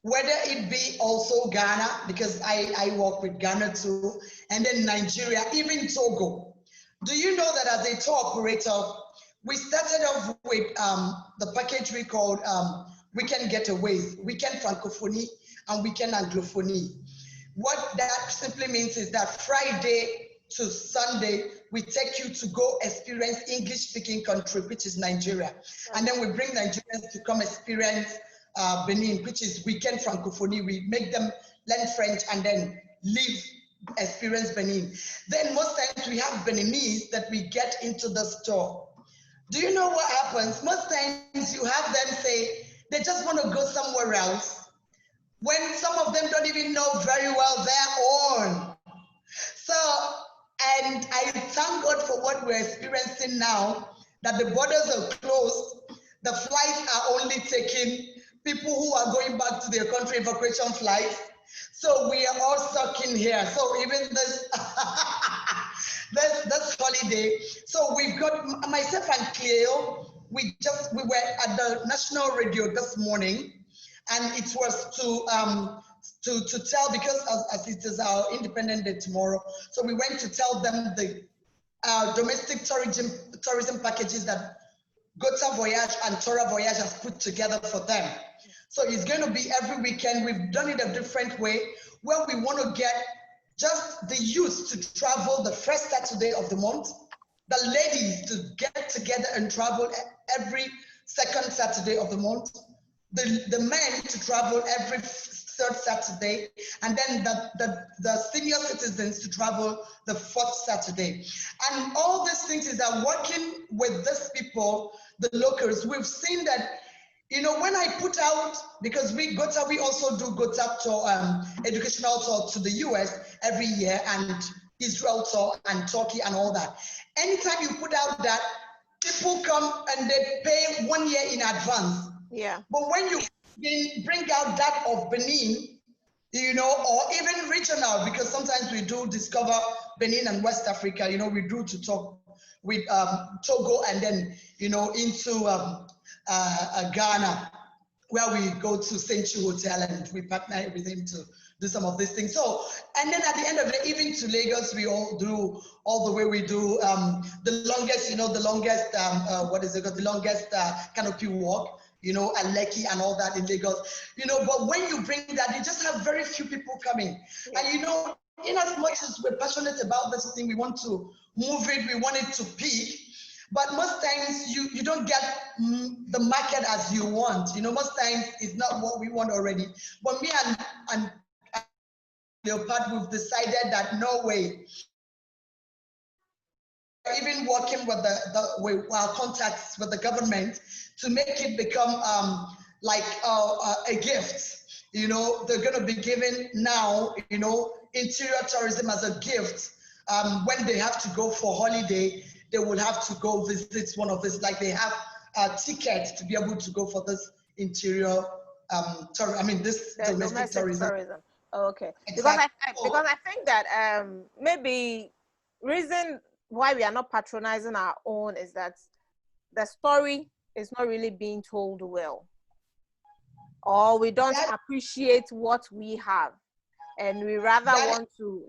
Whether it be also Ghana, because I work with Ghana too, and then Nigeria, even Togo. Do you know that as a tour operator, we started off with the package we called Weekend Getaways, Weekend Francophonie, and Weekend Anglophonie. What that simply means is that Friday to Sunday, we take you to go experience English-speaking country, which is Nigeria. And then we bring Nigerians to come experience Benin, which is Weekend Francophonie. We make them learn French and then leave, experience Benin. Then most times we have Beninese that we get into the store. Do you know what happens? Most times you have them say they just want to go somewhere else, when some of them don't even know very well their own. So, and I thank God for what we're experiencing now, that the borders are closed, the flights are only taking people who are going back to their country, evacuation flights. So we are all stuck in here. So even this, this holiday, so we've got myself and Cleo, we were at the national radio this morning, and it was to tell, because as it is our Independent Day tomorrow, so we went to tell them the domestic tourism packages that Gota Voyage and Toura Voyage has put together for them. So it's going to be every weekend. We've done it a different way, where we want to get just the youth to travel the first Saturday of the month, the ladies to get together and travel every second Saturday of the month, the men to travel every third Saturday, and then the senior citizens to travel the fourth Saturday. And all these things is that working with these people, the locals, we've seen that, you know, when I put out, because we also do Gota tour, educational tour to the US every year, and Israel tour and Turkey and all that. Anytime you put out that, people come and they pay 1 year in advance. Yeah. But when you bring out that of Benin, you know, or even regional, because sometimes we do discover Benin and West Africa, you know, we do to talk with Togo, and then, you know, into Ghana, where we go to Senchu Hotel and we partner with him to do some of these things. So, and then at the end of the day, even to Lagos, we all do all the way we do the longest, you know, the longest, the longest canopy walk, you know, and Lekki and all that in Lagos, you know. But when you bring that, you just have very few people coming. And, you know, in as much as we're passionate about this thing, we want to move it, we want it to peak. But most times you don't get the market as you want. You know, most times it's not what we want already. But me and Leopard, we've decided that no way. Even working with with our contacts with the government to make it become like a gift. You know, they're going to be given now, you know, interior tourism as a gift. When they have to go for holiday, they will have to go visit one of this, like they have a ticket to be able to go for this interior this domestic tourism. Okay. Exactly. Because I think that maybe reason why we are not patronizing our own is that the story is not really being told well, or we don't appreciate what we have, and we rather want to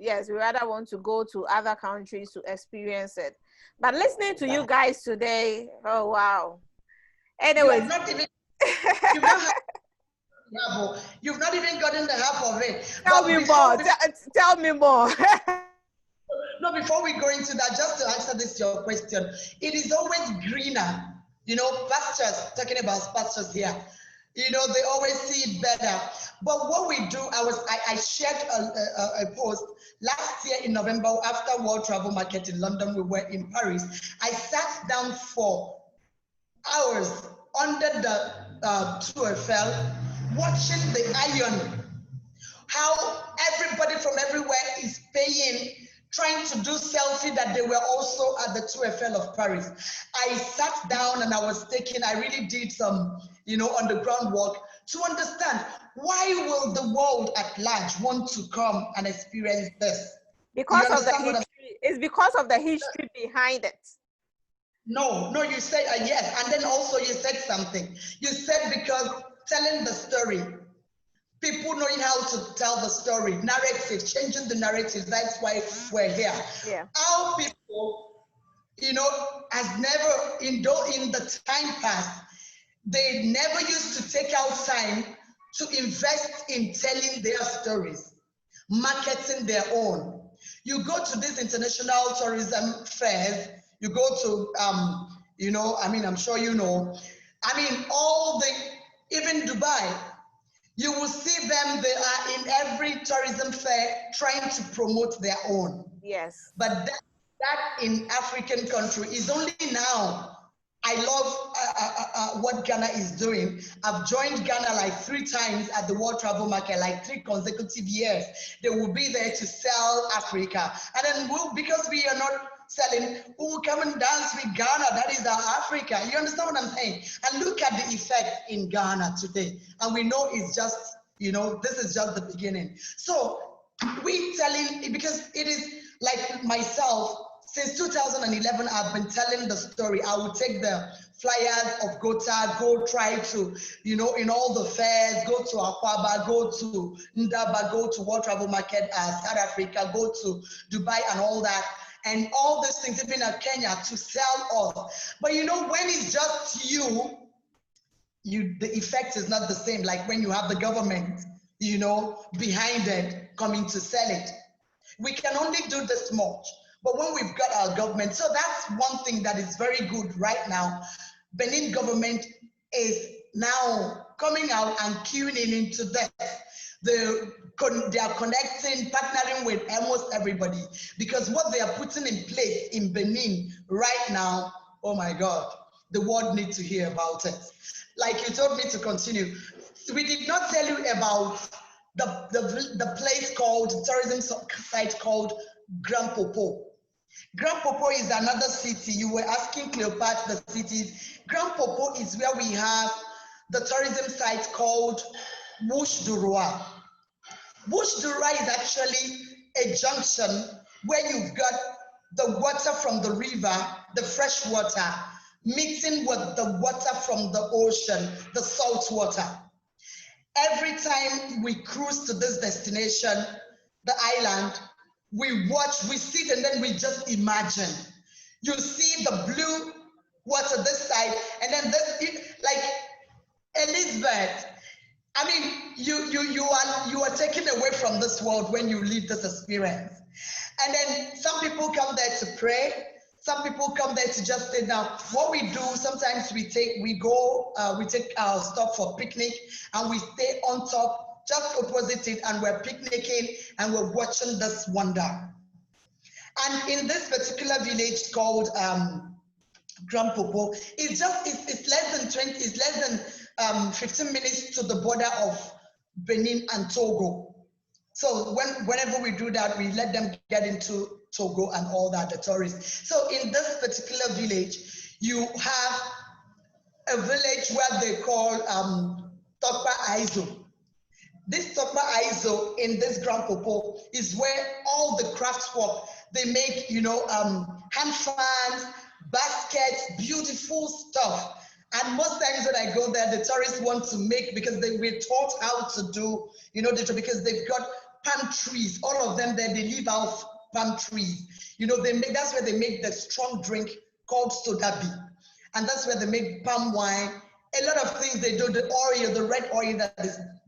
go to other countries to experience it. But listening to you guys today, oh wow. Anyway, you've not even gotten the half of it. Tell me more. Tell me more. No, before we go into that, just to answer your question, it is always greener You know, pastors, talking about pastors here, you know, they always see it better. But what we do, I shared a post last year in November after World Travel Market in London. We were in Paris. I sat down for hours under the Tour Eiffel, watching the iron, how everybody from everywhere is paying, trying to do selfie that they were also at the Tour Eiffel of Paris. I sat down and I really did some, you know, underground work to understand why will the world at large want to come and experience this? Because of the history. It's because of the history behind it. No, you said yes, and then also you said something. You said because telling the story, people knowing how to tell the story, narrative, changing the narrative. That's why we're here. Yeah. Our people, you know, has never in the time past, they never used to take out time to invest in telling their stories, marketing their own. You go to these international tourism fairs, you go to, you know, I mean, I'm sure you know, I mean, even Dubai, you will see them, they are in every tourism fair trying to promote their own. Yes. But that in African country is only now. I love what Ghana is doing. I've joined Ghana like 3 times at the World Travel Market, like 3 consecutive years. They will be there to sell Africa. And then because we are not selling, we will come and dance with Ghana. That is our Africa. You understand what I'm saying? And look at the effect in Ghana today. And we know it's just, you know, this is just the beginning. So we telling, because it is like myself, since 2011, I've been telling the story. I would take the flyers of Gota, go try to, you know, in all the fairs, go to Akwaba, go to Ndaba, go to World Travel Market, South Africa, go to Dubai and all that. And all these things, even at Kenya, to sell us. But you know, when it's just you, the effect is not the same. Like when you have the government, you know, behind it, coming to sell it. We can only do this much. But when we've got our government, so that's one thing that is very good right now. Benin government is now coming out and queuing into this. They are connecting, partnering with almost everybody, because what they are putting in place in Benin right now, oh my God, the world needs to hear about it. Like you told me to continue. We did not tell you about the place called, tourism site called Grand Popo. Grand Popo is another city. You were asking Cleopatra the cities. Grand Popo is where we have the tourism site called Bouche du Roi. Bouche du Roi is actually a junction where you've got the water from the river, the fresh water, mixing with the water from the ocean, the salt water. Every time we cruise to this destination, the island, we watch, we sit, and then we just imagine. You see the blue water this side, and then this, like Elizabeth. I mean, you are taken away from this world when you leave this experience. And then some people come there to pray. Some people come there to just stay down. What we do, sometimes we take our stop for picnic, and we stay on top, just opposite it, and we're picnicking and we're watching this wonder. And in this particular village called Grand Popo, it's less than 15 minutes to the border of Benin and Togo. So whenever we do that, we let them get into Togo and all that, the tourists. So in this particular village, you have a village where they call Tokpa Aizo. This Tokpa Aizo in this Grand Popo is where all the crafts work. They make, you know, hand fans, baskets, beautiful stuff. And most times when I go there, the tourists want to make, because they were taught how to do, you know, because they've got palm trees. All of them there, they live off palm trees. You know, that's where they make the strong drink called sodabi. And that's where they make palm wine. A lot of things they do, the oil, the red oil that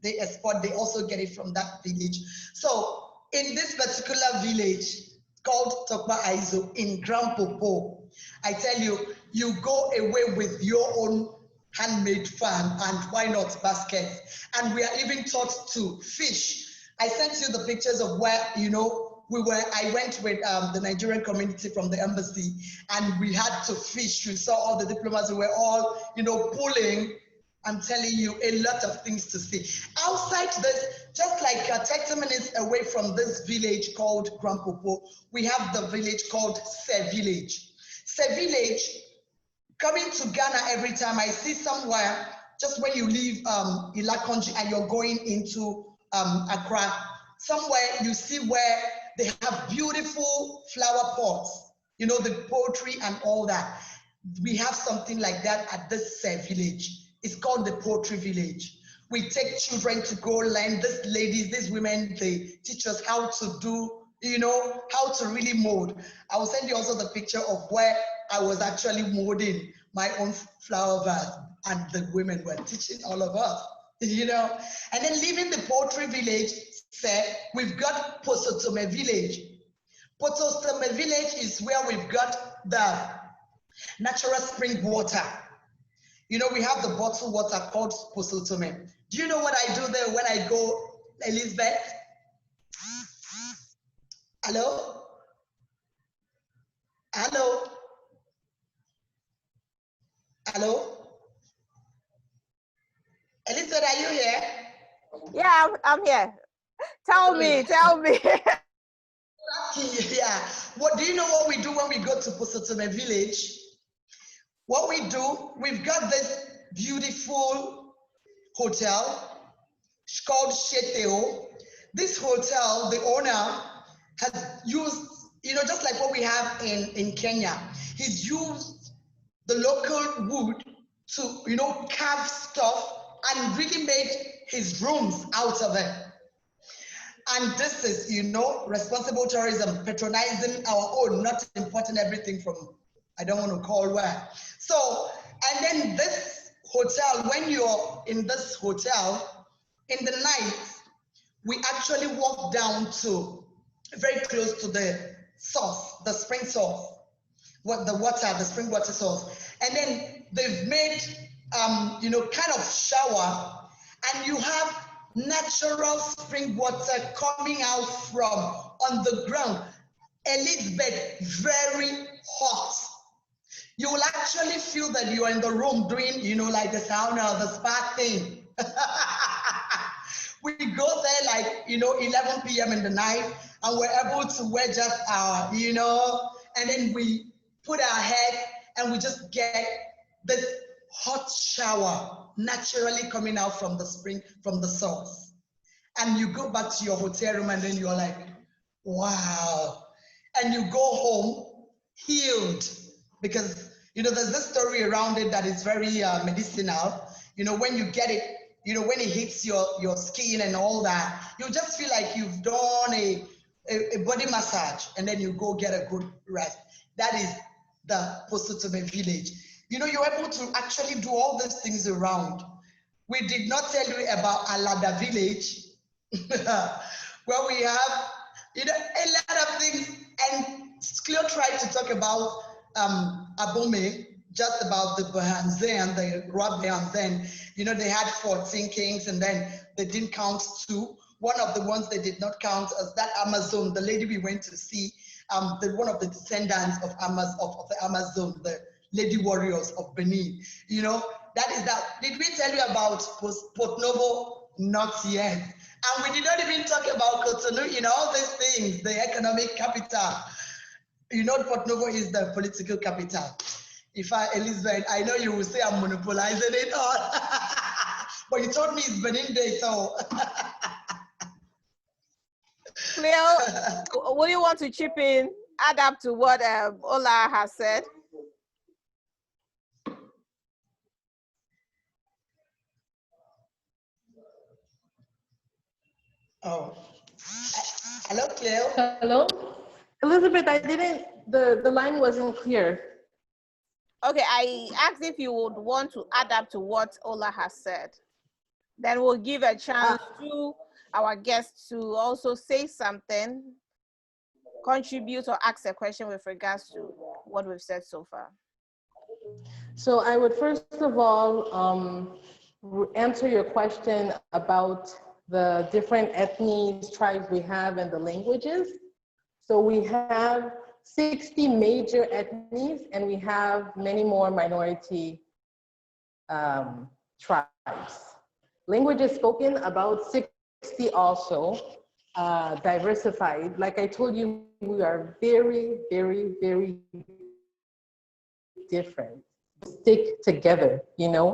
they export, they also get it from that village. So in this particular village, called Tokpa Aizo in Grand Popo. I tell you, you go away with your own handmade fan and why not baskets. And we are even taught to fish. I sent you the pictures of where, you know, I went with the Nigerian community from the embassy and we had to fish. You saw all the diplomats who were all, you know, pulling. I'm telling you, a lot of things to see. Outside this, just like 30 minutes away from this village called Grand Popo, we have the village called Se Village. Se Village, coming to Ghana every time I see somewhere, just when you leave Ilakonji and you're going into Accra, somewhere you see where they have beautiful flower pots, you know, the poetry and all that. We have something like that at this village. It's called the Poetry Village. We take children to go learn. These ladies, these women, they teach us how to do, you know, how to really mold. I will send you also the picture of where I was actually molding my own flower vase, and the women were teaching all of us, you know. And then leaving the Poetry Village, we've got Posotome Village. Posotome Village is where we've got the natural spring water. You know, we have the bottled water called Posotome. Do you know what I do there when I go, Elizabeth? Hello? Hello? Hello? Elizabeth, are you here? Yeah, I'm here. Tell me. Yeah. What do you know what we do when we go to Posotome village? What we do, we've got this beautiful hotel called Sheteo. This hotel, the owner has used, you know, just like what we have in Kenya, he's used the local wood to, you know, carve stuff and really made his rooms out of it. And this is, you know, responsible tourism, patronizing our own, not importing everything from, I don't want to call where. So, and then this hotel, when you're in this hotel, in the night, we actually walk down to very close to the source, the spring source, the spring water source. And then they've made, you know, kind of shower, and you have natural spring water coming out from on the ground. Elizabeth, very hot. You will actually feel that you are in the room doing, you know, like the sauna, the spa thing. We go there like, you know, 11 p.m. in the night, and we're able to wear just our, you know, and then we put our head and we just get this hot shower naturally coming out from the spring, from the source. And you go back to your hotel room and then you're like, wow. And you go home healed, because, you know, there's this story around it that is very medicinal. You know, when you get it, you know, when it hits your skin and all that, you just feel like you've done a body massage, and then you go get a good rest. That is the Posotome village. You know, you're able to actually do all these things around. We did not tell you about Alada village, where we have, you know, a lot of things. And Cleo tried to talk about Abome, just about the Benhazin, the Roi Benhazin. You know, they had 14 kings, and then they didn't count 2. One of the ones they did not count as that Amazon, the lady we went to see, one of the descendants of the Amazon, the lady warriors of Benin. You know, that is that. Did we tell you about Port Novo? Not yet. And we did not even talk about Cotonou in all these things, the economic capital. You know, Port Novo is the political capital. Elizabeth, I know you will say I'm monopolizing it all, but you told me it's Benin Day, so. Cleo, what do you want to chip in, add up to what Ola has said? Oh, hello, Cleo. Hello? Elizabeth, I didn't, the line wasn't clear. Okay, I asked if you would want to add up to what Ola has said. Then we'll give a chance to our guests to also say something contribute or ask a question with regards to what we've said so far? So I would first of all answer your question about the different ethnies, tribes we have, and the languages. So we have 60 major ethnies, and we have many more minority tribes. Languages spoken, about 60 also, diversified. Like I told you, we are very, very, very different. Stick together, you know?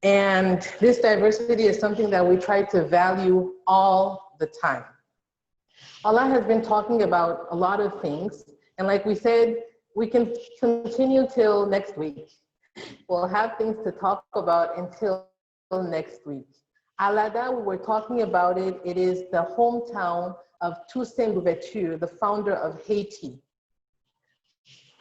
And this diversity is something that we try to value all the time. Allah has been talking about a lot of things. And like we said, we can continue till next week. We'll have things to talk about until next week. Alada, we were talking about it. It is the hometown of Toussaint Louverture, the founder of Haiti.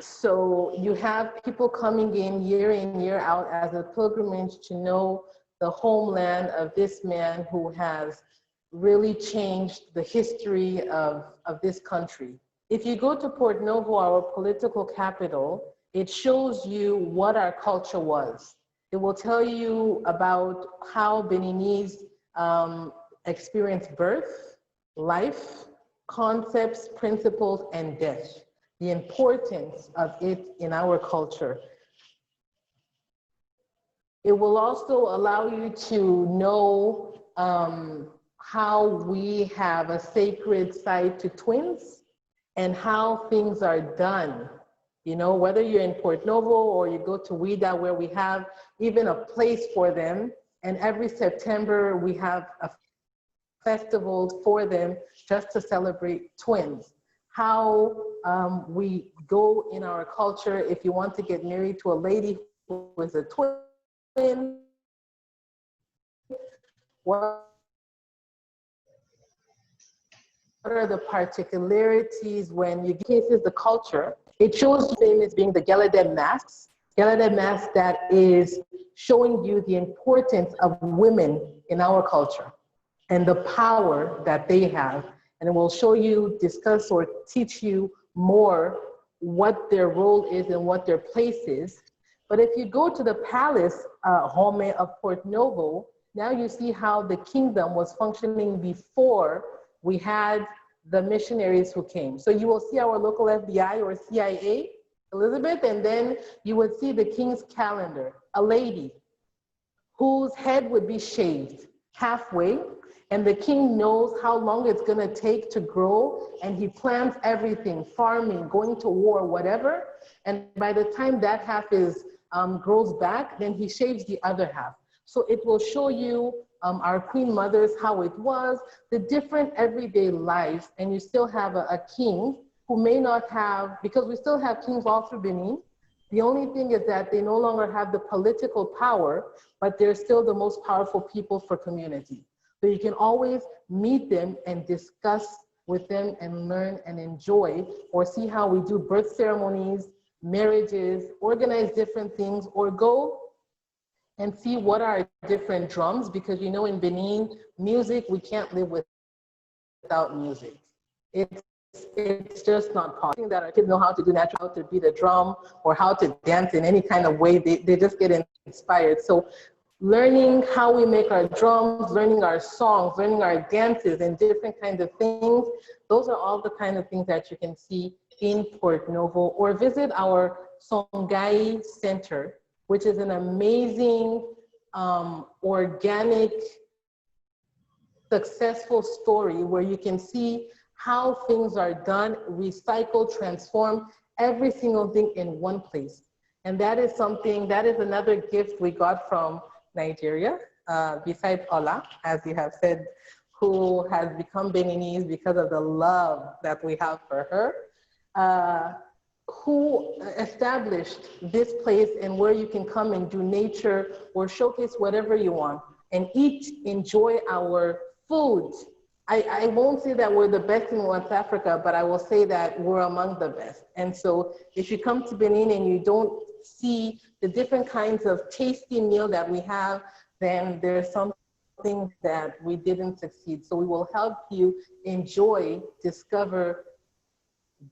So you have people coming in, year out as a pilgrimage to know the homeland of this man who has really changed the history of this country. If you go to Port Novo, our political capital, it shows you what our culture was. It will tell you about how Beninese experienced birth, life, concepts, principles, and death. The importance of it in our culture. It will also allow you to know how we have a sacred side to twins and how things are done. You know, whether you're in Port Novo or you go to Ouidah, where we have even a place for them. And every September we have a festival for them just to celebrate twins. How we go in our culture, if you want to get married to a lady who is a twin, what are the particularities when you cases the culture? It shows them as being the Galadeb masks that is showing you the importance of women in our culture and the power that they have. And it will show you, discuss, or teach you more what their role is and what their place is. But if you go to the palace, Dahomey of Port Novo, now you see how the kingdom was functioning before we had the missionaries who came. So you will see our local FBI or CIA, Elizabeth, and then you would see the king's calendar, a lady whose head would be shaved halfway, and the king knows how long it's gonna take to grow, and he plans everything, farming, going to war, whatever, and by the time that half is grows back, then he shaves the other half. So it will show you our queen mothers, how it was, the different everyday lives, and you still have a king who may not have, because we still have kings all through Benin. The only thing is that they no longer have the political power, but they're still the most powerful people for community. So you can always meet them and discuss with them and learn and enjoy, or see how we do birth ceremonies, marriages, organize different things, or go and see what are different drums, because you know in Benin, music, we can't live without music. It's just not possible that our kids know how to do natural, how to beat a drum, or how to dance in any kind of way. They just get inspired. So learning how we make our drums, learning our songs, learning our dances and different kinds of things, those are all the kind of things that you can see in Port Novo, or visit our Songhai Center, which is an amazing, organic, successful story where you can see how things are done, recycle, transform, every single thing in one place. And that is something, that is another gift we got from Nigeria, besides Ola, as you have said, who has become Beninese because of the love that we have for her, who established this place and where you can come and do nature or showcase whatever you want and eat, enjoy our food. I won't say that we're the best in West Africa, but I will say that we're among the best. And so if you come to Benin and you don't see the different kinds of tasty meal that we have, then there's something things that we didn't succeed. So we will help you enjoy, discover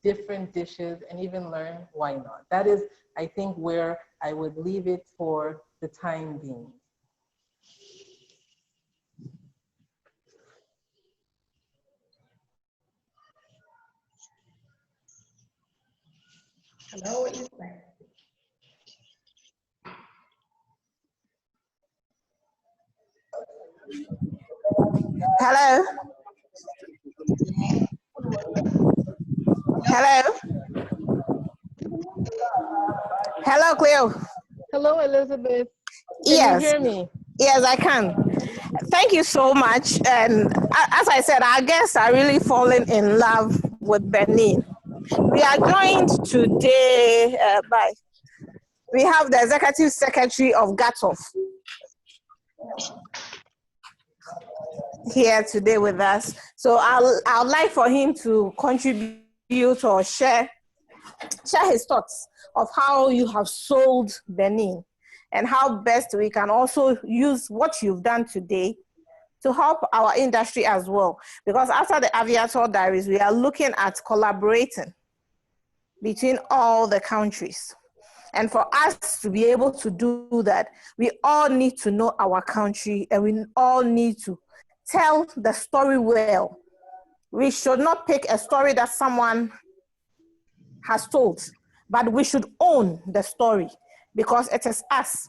different dishes, and even learn why not. That is, I think, where I would leave it for the time being. Hello, Elizabeth. Hello. Hello. Hello, Cleo. Hello, Elizabeth. Can Yes. you hear me? Yes, I can. Thank you so much. And as I said, our guests are really falling in love with Benin. We are joined today by, we have the Executive Secretary of GATOF here today with us. So I'd like for him to contribute or share his thoughts of how you have sold Benin and how best we can also use what you've done today to help our industry as well. Because after the AviaTour Diaries, we are looking at collaborating between all the countries. And for us to be able to do that, we all need to know our country and we all need to tell the story well. We should not pick a story that someone has told, but we should own the story because it is us.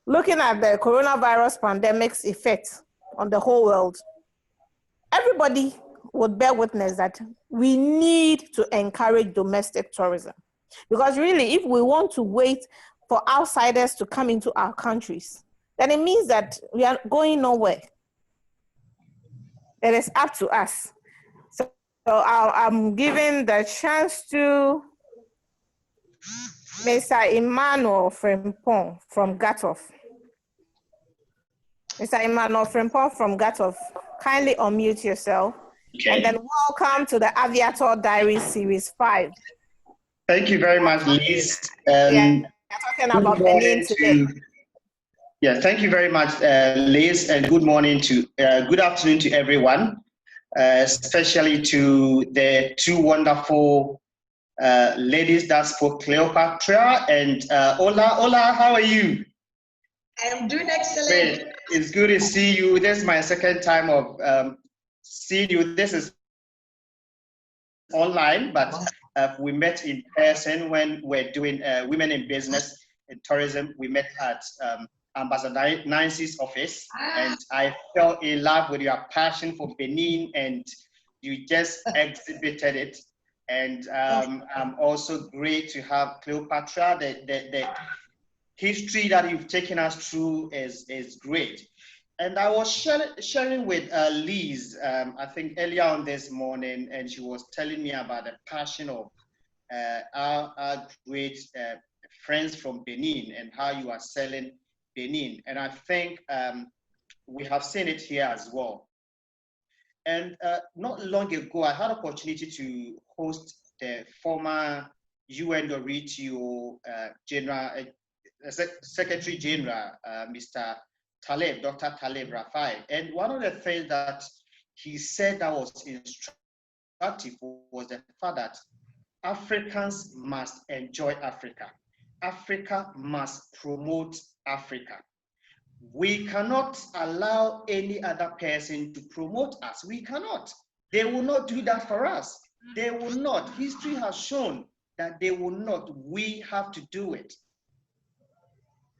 Looking at the coronavirus pandemic's effect on the whole world, everybody would bear witness that we need to encourage domestic tourism. Because really, if we want to wait for outsiders to come into our countries, then it means that we are going nowhere. It is up to us. So I'm giving the chance to Mr. Emmanuel Frimpong from GATOF. Mr. Emmanuel Frimpong from GATOF, kindly unmute yourself. Okay. And then welcome to the AviaTour Diaries Series 5. Thank you very much, Liz. We're talking about Benin today. Yeah, thank you very much, Liz, and good afternoon to everyone, especially to the two wonderful ladies that spoke, Cleopatra and Ola. Ola, how are you? I am doing excellent. Great. It's good to see you. This is my second time of seeing you. This is online, but we met in person when we're doing Women in Business and Tourism. We met at Ambassador Nancy's office, and I fell in love with your passion for Benin, and you just exhibited it. And I'm also great to have Cleopatra. The history that you've taken us through is great. And I was sharing with Liz, I think earlier on this morning, and she was telling me about the passion of our great friends from Benin and how you are selling Benin. And I think we have seen it here as well. And not long ago, I had an opportunity to host the former UN WTO Secretary General, Mr. Taleb, Dr. Taleb Rafai. And one of the things that he said that was instructive was the fact that Africans must enjoy Africa. Africa must promote Africa. We cannot allow any other person to promote us. We cannot. They will not do that for us. They will not. History has shown that they will not. We have to do it.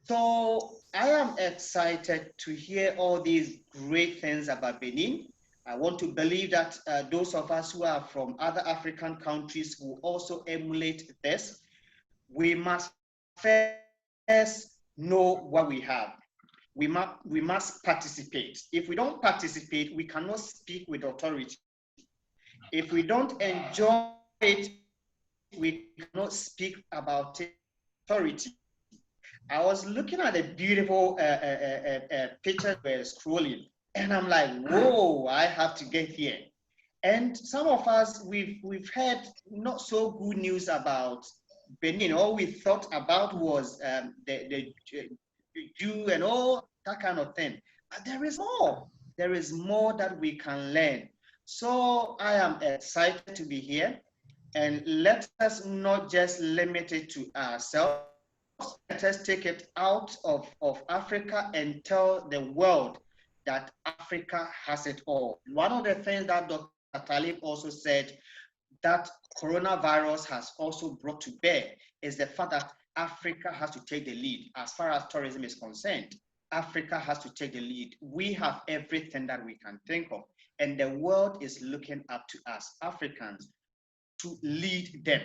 So I am excited to hear all these great things about Benin. I want to believe that those of us who are from other African countries will also emulate this. We must first know what we have. We must participate. If we don't participate, we cannot speak with authority. If we don't enjoy it, we cannot speak about it with authority. I was looking at a beautiful picture where scrolling, and I'm like, whoa, I have to get here. And some of us, we've heard not so good news about Benin. All we thought about was the Jew and all that kind of thing. there is more. There is more that we can learn. So I am excited to be here. And let us not just limit it to ourselves. Let us take it out of Africa and tell the world that Africa has it all. One of the things that Dr. Talib also said that coronavirus has also brought to bear is the fact that Africa has to take the lead as far as tourism is concerned. Africa has to take the lead. We have everything that we can think of, and the world is looking up to us, Africans, to lead them.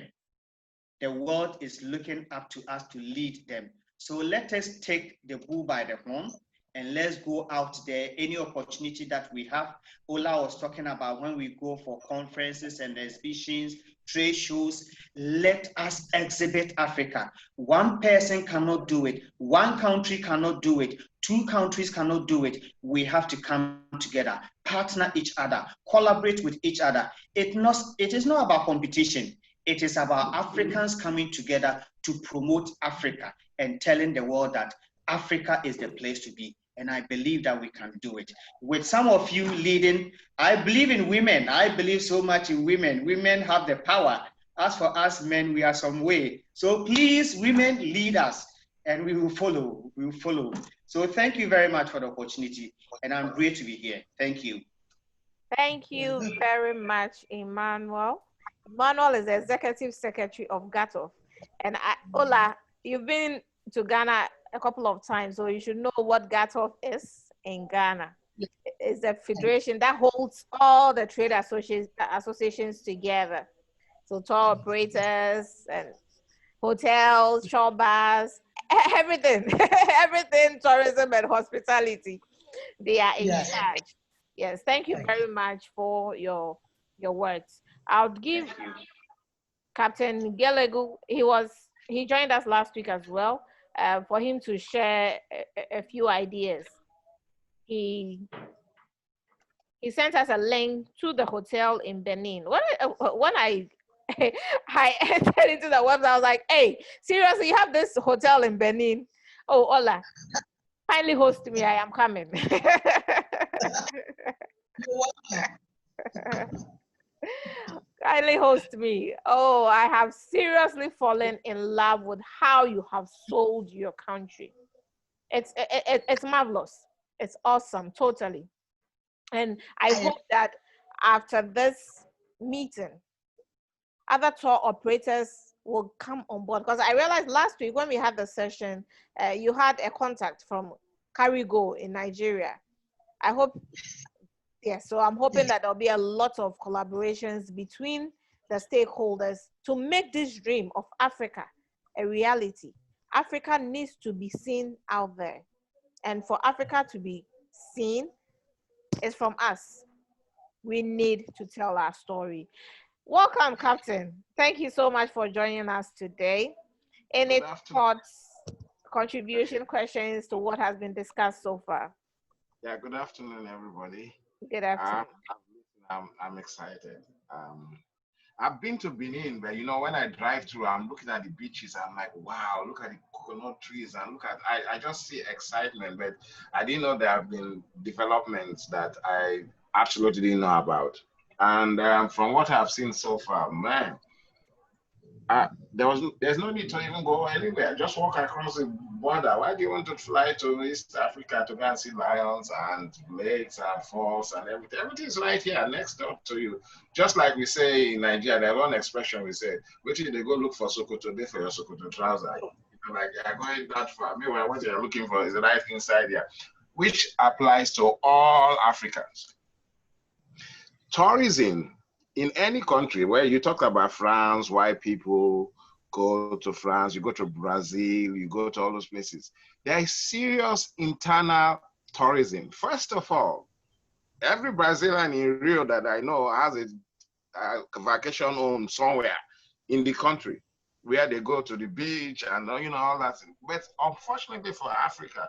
The world is looking up to us to lead them. So let us take the bull by the horn and let's go out there. Any opportunity that we have. Ola was talking about when we go for conferences and exhibitions, trade shows, let us exhibit Africa. One person cannot do it. One country cannot do it. Two countries cannot do it. We have to come together, partner each other, collaborate with each other. It is not about competition. It is about Africans coming together to promote Africa and telling the world that Africa is the place to be. And I believe that we can do it. With some of you leading, I believe in women. I believe so much in women. Women have the power. As for us men, we are some way. So please, women, lead us and we will follow. We will follow. So thank you very much for the opportunity. And I'm great to be here. Thank you. Thank you very much, Emmanuel. Emmanuel is the Executive Secretary of GATOF. And Ola, you've been to Ghana a couple of times, so you should know what GATOF is in Ghana. It's a federation that holds all the trade associations together. So tour operators and hotels, shop bars, everything, everything, tourism and hospitality. They are in charge. Yes, thank you very much for your words. I'll give Captain Gelegu, he joined us last week as well, for him to share a few ideas. He sent us a link to the hotel in Benin. When I entered into the website, I was like, hey, seriously, you have this hotel in Benin? Oh, Ola, kindly host me, I am coming. Kindly host me. Oh, I have seriously fallen in love with how you have sold your country. It's marvelous. It's awesome, totally. And I hope that after this meeting, other tour operators will come on board. Because I realized last week when we had the session, you had a contact from Carigo in Nigeria. I hope, yes, so I'm hoping that there'll be a lot of collaborations between the stakeholders to make this dream of Africa a reality. Africa needs to be seen out there. And for Africa to be seen, it's from us. We need to tell our story. Welcome, Captain. Thank you so much for joining us today. Any thoughts, contribution, questions to what has been discussed so far? Yeah, good afternoon, everybody. Good afternoon. I'm excited. I've been to Benin, but you know, when I drive through, I'm looking at the beaches. I'm like, wow, look at the coconut trees, and look at, I just see excitement, but I didn't know there have been developments that I absolutely didn't know about. And from what I've seen so far, man, there's no need to even go anywhere. Just walk across the border. Why do you want to fly to East Africa to go and see lions and lakes and falls and everything? Everything's right here next door to you. Just like we say in Nigeria, there's one expression we say, wait till they go look for Sokoto day for your Sokoto trouser. Like you're going that far. Meanwhile, what you're looking for is right inside here, which applies to all Africans. Tourism in any country, where you talk about France, why people go to France, you go to Brazil, you go to all those places, there is serious internal tourism. First of all, every Brazilian in Rio that I know has a vacation home somewhere in the country where they go to the beach and you know all that. But unfortunately for Africa,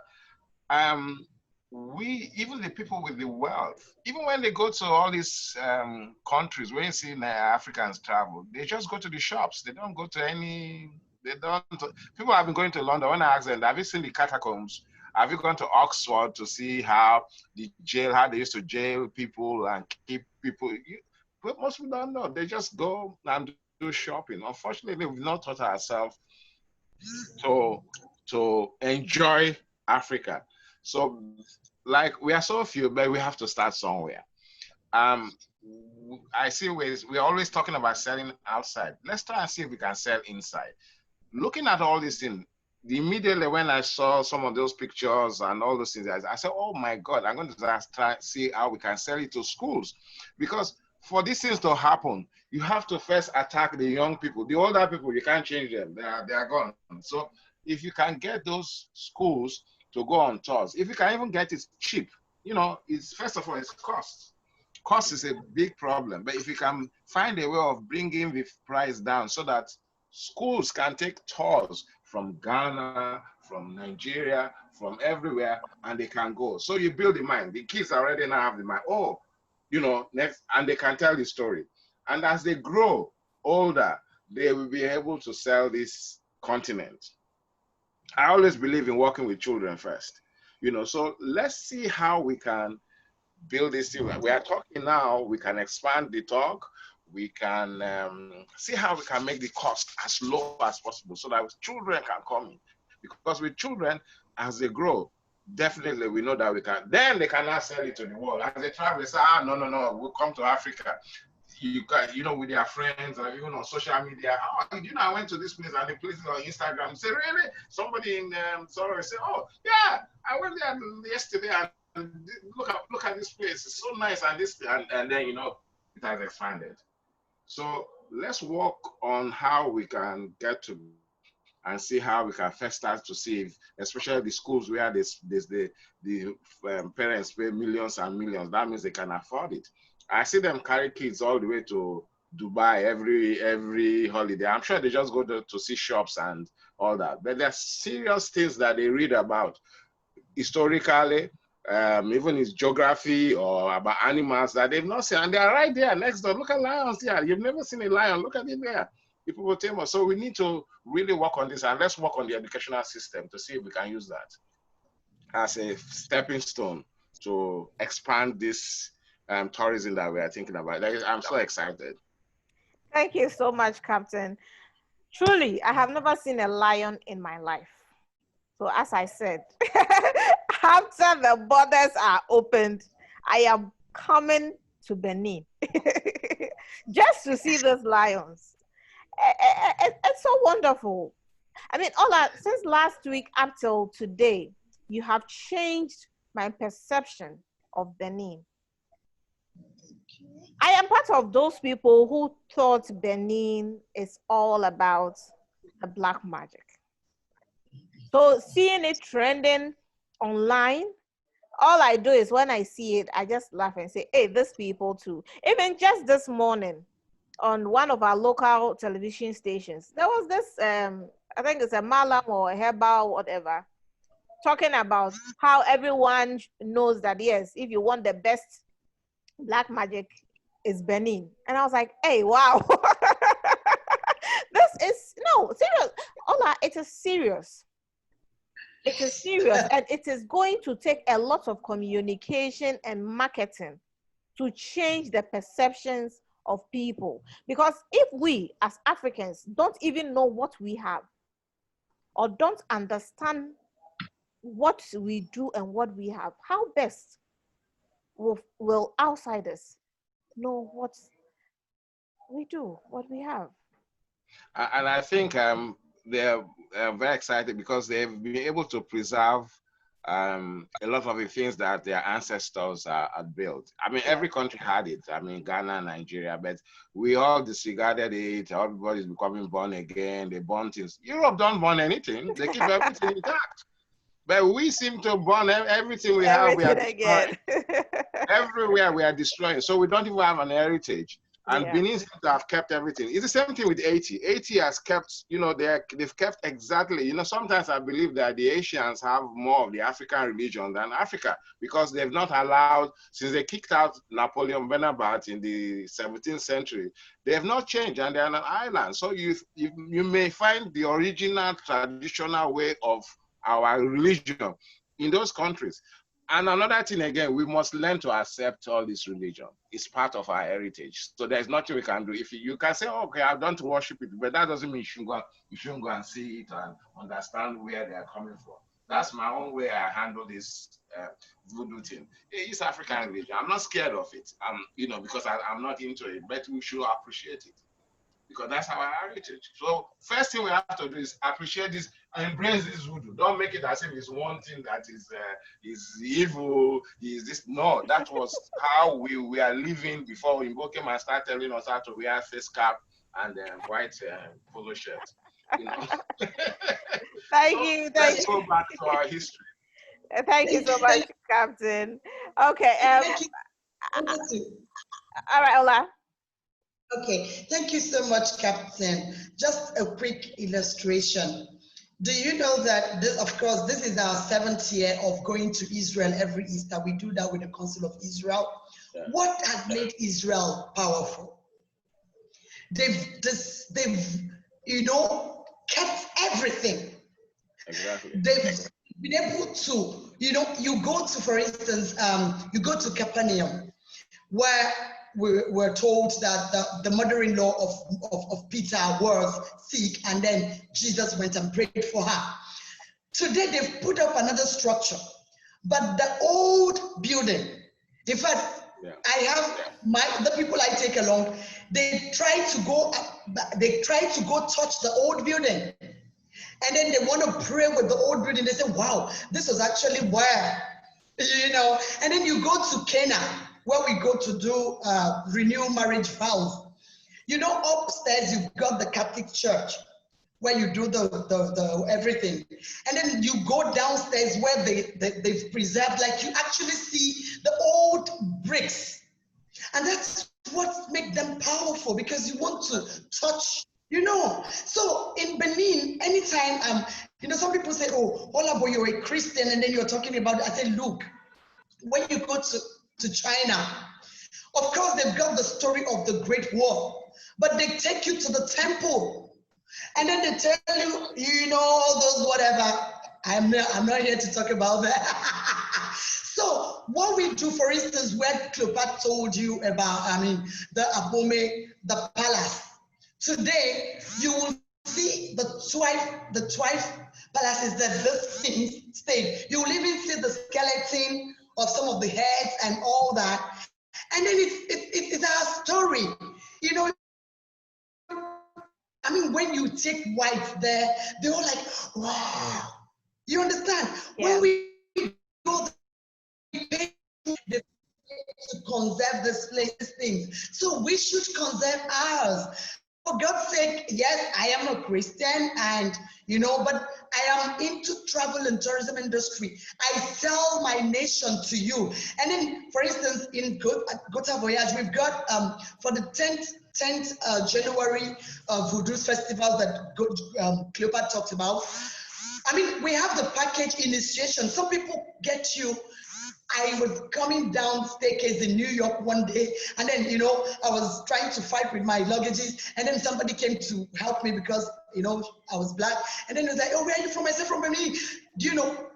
even the people with the wealth, even when they go to all these countries where you see Africans travel, they just go to the shops. They don't go to any, people have been going to London. When I ask them, have you seen the catacombs? Have you gone to Oxford to see how how they used to jail people and keep people? But most people don't know. They just go and do shopping. Unfortunately, we've not taught ourselves to enjoy Africa. So, like, we are so few, but we have to start somewhere. I see we're always talking about selling outside. Let's try and see if we can sell inside. Looking at all these things, immediately when I saw some of those pictures and all those things, I said, oh my God, I'm going to try see how we can sell it to schools. Because for these things to happen, you have to first attack the young people. The older people, you can't change them. They are gone. So if you can get those schools to go on tours, if you can even get it cheap, you know, it's first of all, it's cost. Cost is a big problem. But if you can find a way of bringing the price down so that schools can take tours from Ghana, from Nigeria, from everywhere, and they can go. So you build the mind. The kids already now have the mind. Oh, you know, next, and they can tell the story. And as they grow older, they will be able to sell this continent. I always believe in working with children first. You know, so let's see how we can build this thing. We are talking now, we can expand the talk. We can see how we can make the cost as low as possible so that children can come in. Because with children, as they grow, definitely we know that we can. Then they can now sell it to the world. As they travel, they say, ah, no, we'll come to Africa. You can, you know, with their friends or even on social media. Oh, you know, I went to this place and the places on Instagram. Say, really? Somebody in Toura say, oh, yeah, I went there yesterday and look at this place. It's so nice and this and then you know it has expanded. So let's work on how we can get to and see how we can first start to see if, especially the schools where the parents pay millions and millions, that means they can afford it. I see them carry kids all the way to Dubai every holiday. I'm sure they just go to see shops and all that. But there's serious things that they read about historically, even his geography or about animals that they've not seen, and they are right there next door. Look at lions here. You've never seen a lion. Look at it there. Hippopotamus. So we need to really work on this, and let's work on the educational system to see if we can use that as a stepping stone to expand this tourism that we are thinking about. I'm so excited. Thank you so much, Captain. Truly, I have never seen a lion in my life. So as I said, after the borders are opened, I am coming to Benin just to see those lions. It's so wonderful. I mean, since last week up till today, you have changed my perception of Benin. I am part of those people who thought Benin is all about the black magic. So seeing it trending online, all I do is when I see it, I just laugh and say, hey, these people too. Even just this morning on one of our local television stations, there was this, I think it's a Malam or a Herbal, whatever, talking about how everyone knows that, yes, if you want the best black magic, is Benin. And I was like, hey, wow. This is, no, serious. Ola, it is serious. It is serious, and it is going to take a lot of communication and marketing to change the perceptions of people. Because if we as Africans don't even know what we have or don't understand what we do and what we have, how best will outsiders know what we do, what we have? And I think they're very excited because they've been able to preserve a lot of the things that their ancestors had built. I mean, every country had it. I mean, Ghana, Nigeria, but we all disregarded it. Everybody's becoming born again. They burn things. Europe don't burn anything. They keep everything intact. But we seem to burn everything we have. We are destroying. Everywhere we are destroying. So we don't even have an heritage. And Benin seems to have kept everything. It's the same thing with Haiti. Haiti has kept, you know, they've kept exactly, you know, sometimes I believe that the Asians have more of the African religion than Africa because they've not allowed, since they kicked out Napoleon Bonaparte in the 17th century, they have not changed and they're on an island. So you may find the original traditional way of our religion in those countries. And another thing again, we must learn to accept all this religion. It's part of our heritage. So there's nothing we can do. If you can say, okay, I've done to worship it, but that doesn't mean you shouldn't go and see it and understand where they are coming from. That's my own way I handle this voodoo thing. It's African religion. I'm not scared of it, because I'm not into it, but we should appreciate it, because that's our heritage. So first thing we have to do is appreciate this and embrace this voodoo. Don't make it as if it's one thing that is evil, is this. No, that was how we are living before Invoke and start telling us how to wear face cap and white polo shirt. Thank you. Let's go back to our history. Thank you so much, Captain. Okay. Thank you. All right, Ola. Okay, thank you so much, Captain. Just a quick illustration. Do you know that this, of course, this is our 7th year of going to Israel every Easter. We do that with the Council of Israel. Yeah. What has made Israel powerful? They've kept everything. Exactly. They've been able to, you go to, for instance, you go to Capernaum, where we're told that the mother-in-law of Peter was sick, and then Jesus went and prayed for her. Today they've put up another structure, but the old building, in fact, yeah. I have the people I take along, they try to go touch the old building, and then they want to pray with the old building. They say, wow, this was actually where, and then you go to Cana, where we go to do renew marriage vows. Upstairs you've got the Catholic Church, where you do the everything, and then you go downstairs where they've preserved, like you actually see the old bricks, and that's what makes them powerful, because you want to touch. So in Benin, anytime some people say, oh, Olabo, you're a Christian, and then you're talking about it. I say, look, when you go to China, of course they've got the story of the Great War, but they take you to the temple, and then they tell you, all those whatever. I'm not here to talk about that. So what we do, for instance, where Cleopatra told you about, the Dahomey, the palace. Today you will see the 12 palaces that this thing stayed. You will even see the skeleton of some of the heads and all that, and then it's our story. When you take white there, they're all like, wow. You understand? Yeah. When we go to conserve these things, so we should conserve ours. For God's sake, yes, I am a Christian, and but I am into travel and tourism industry. I sell my nation to you. And then, for instance, in Gota Voyages, we've got for the 10th January Vodou festival that Cleopatra talked about. We have the package initiation. Some people get you. I was coming down staircase in New York one day, and then, I was trying to fight with my luggages, and then somebody came to help me because, I was black. And then he was like, oh, where are you from? I said, from Benin.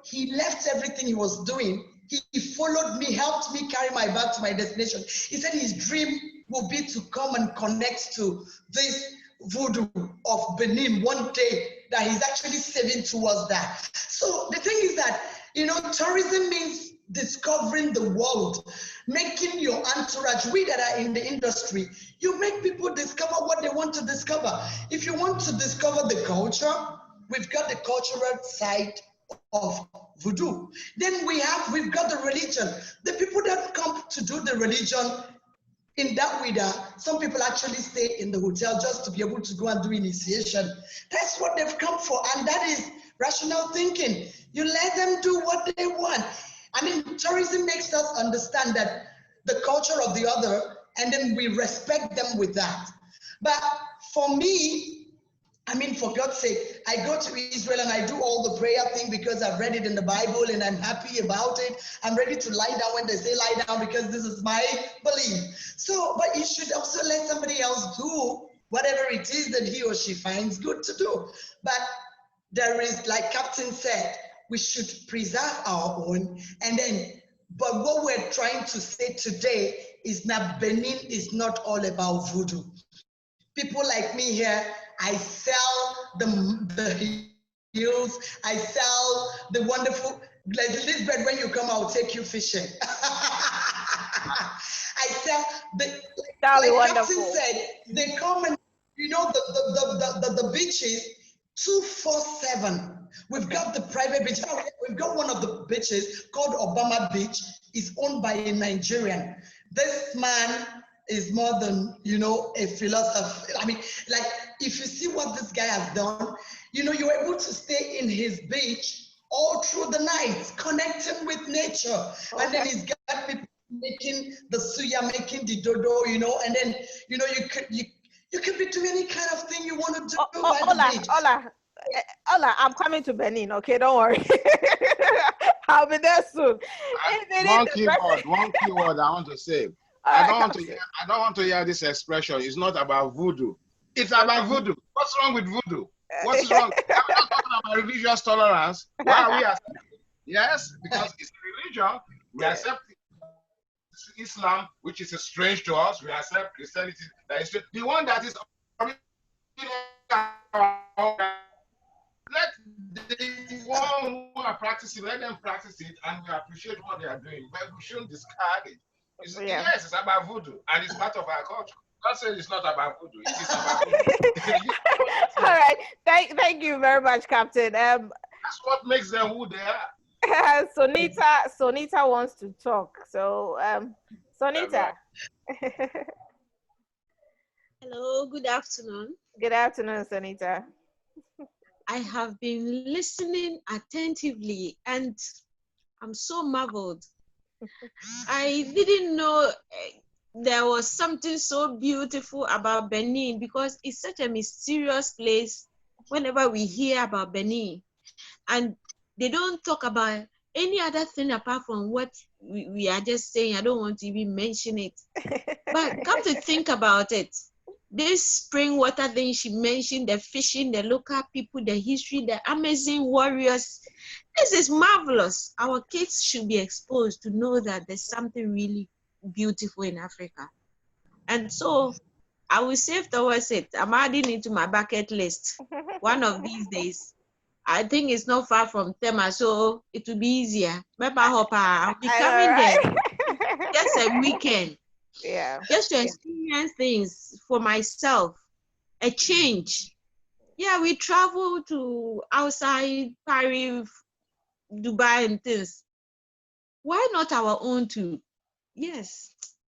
He left everything he was doing. He followed me, helped me carry my bag to my destination. He said his dream will be to come and connect to this voodoo of Benin one day, that he's actually saving towards that. So the thing is that, tourism means discovering the world, making your entourage, we that are in the industry, you make people discover what they want to discover. If you want to discover the culture, we've got the cultural side of voodoo. Then we've got the religion. The people that come to do the religion in that Ouidah, some people actually stay in the hotel just to be able to go and do initiation. That's what they've come for, and that is rational thinking. You let them do what they want. Tourism makes us understand that the culture of the other, and then we respect them with that. But for me, for God's sake, I go to Israel and I do all the prayer thing because I've read it in the Bible and I'm happy about it. I'm ready to lie down when they say lie down because this is my belief. So, but you should also let somebody else do whatever it is that he or she finds good to do. But there is, like Captain said, we should preserve our own. And then, but what we're trying to say today is that Benin is not all about voodoo. People like me here, I sell the heels, I sell the wonderful, like this bread, when you come, I'll take you fishing. I sell like Captain said, they come and, you know, the beaches, 247. We've got the private beach. We've got one of the beaches called Obama Beach. It's owned by a Nigerian. This man is more than, you know, a philosopher. I mean, like, if you see what this guy has done, you know, you're able to stay in his beach all through the night, connecting with nature. And then he's got people making the suya, making the dodo, you know, and then, you know, you could be doing any kind of thing you want to do by the beach. Hola, I'm coming to Benin, okay? Don't worry. I'll be there soon. One keyword I want to say. I don't want to hear this expression. It's not about voodoo. It's about voodoo. What's wrong with voodoo? What's wrong? I'm not talking about religious tolerance. Why are we accepting? Yes, because it's a religion. We accept Islam, which is strange to us. We accept Christianity. That is the one that is original. Let the one who are practicing, let them practice it, and we appreciate what they are doing. But we shouldn't discard it. Yes, it's about voodoo, and it's part of our culture. Don't say it's not about voodoo. It is about voodoo. All right. Thank you very much, Captain. That's what makes them who they are. Sonita wants to talk. So, Sonita. Hello, good afternoon. Good afternoon, Sonita. I have been listening attentively and I'm so marveled. I didn't know there was something so beautiful about Benin because it's such a mysterious place whenever we hear about Benin. And they don't talk about any other thing apart from what we are just saying. I don't want to even mention it. But come to think about it, this spring water thing she mentioned, the fishing, the local people, the history, the amazing warriors. This is marvelous. Our kids should be exposed to know that there's something really beautiful in Africa. And so I will save towards it. I'm adding it to my bucket list. One of these days. I think it's not far from Tema, so it will be easier. I'll be coming there just a weekend. Yeah. Just to experience things for myself, a change. Yeah, we travel to outside Paris, Dubai and things. Why not our own too? Yes.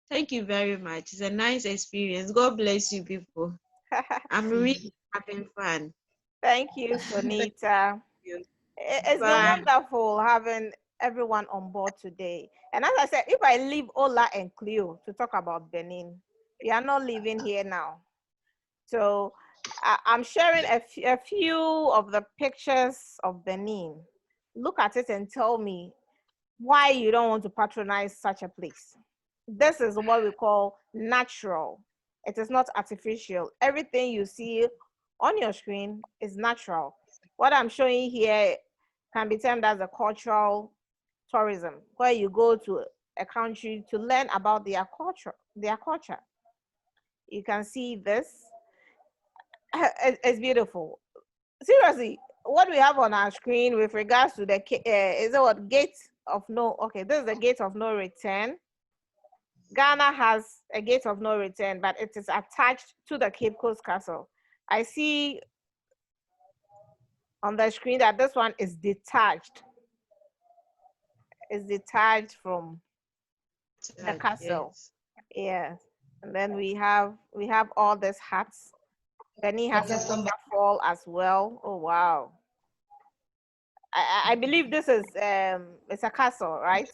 Thank you very much. It's a nice experience. God bless you people. I'm really having fun. Thank you, Sonita. It's been wonderful having everyone on board today. And as I said, if I leave Ola and Cleo to talk about Benin, we are not leaving here now. So I'm sharing a few of the pictures of Benin. Look at it and tell me why you don't want to patronize such a place. This is what we call natural. It is not artificial. Everything you see on your screen is natural. What I'm showing here can be termed as a cultural tourism, where you go to a country to learn about their culture. You can see this. It's beautiful. Seriously, what we have on our screen with regards to the is it what gate of no? Okay, this is the gate of no return. Ghana has a gate of no return, but it is attached to the Cape Coast Castle. I see on the screen that this one is detached. It's detached from the castle. Yes. And then we have all these hats. Benin has a waterfall as well. Oh wow. I believe this is it's a castle, right?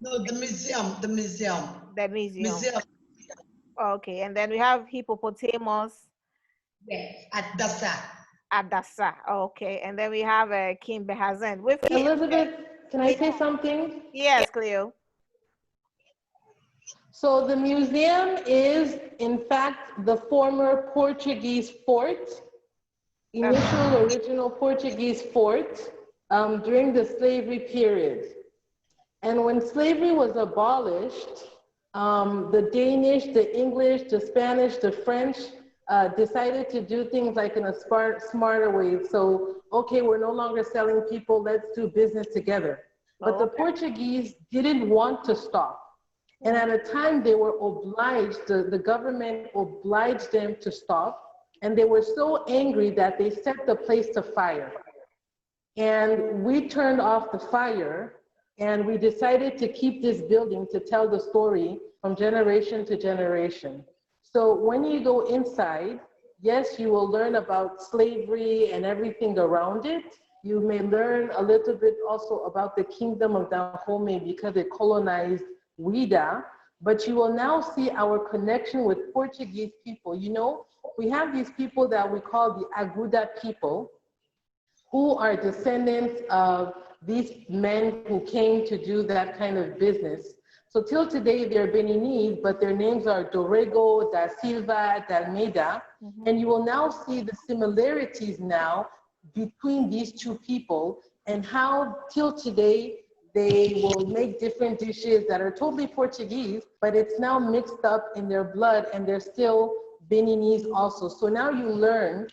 No, the museum. The museum. Okay, and then we have hippopotamus. Yes, at Dassa. At Dassa. Okay, and then we have King Benhazin. With Elizabeth, can I say something? Yes, Cleo. So the museum is, in fact, the former Portuguese fort, original Portuguese fort during the slavery period. And when slavery was abolished, the Danish, the English, the Spanish, the French decided to do things like in a smarter way. So, okay, we're no longer selling people, let's do business together. But the Portuguese didn't want to stop. And at a time they were obliged, the government obliged them to stop. And they were so angry that they set the place to fire. And we turned off the fire and we decided to keep this building to tell the story from generation to generation. So when you go inside, yes, you will learn about slavery and everything around it. You may learn a little bit also about the kingdom of Dahomey because it colonized Ouidah, but you will now see our connection with Portuguese people. You know, we have these people that we call the Aguda people, who are descendants of these men who came to do that kind of business. So till today, they're Beninese, but their names are Dorrego, Da Silva, Da Almeida. And you will now see the similarities now between these two people and how till today, they will make different dishes that are totally Portuguese, but it's now mixed up in their blood and they're still Beninese also. So now you learn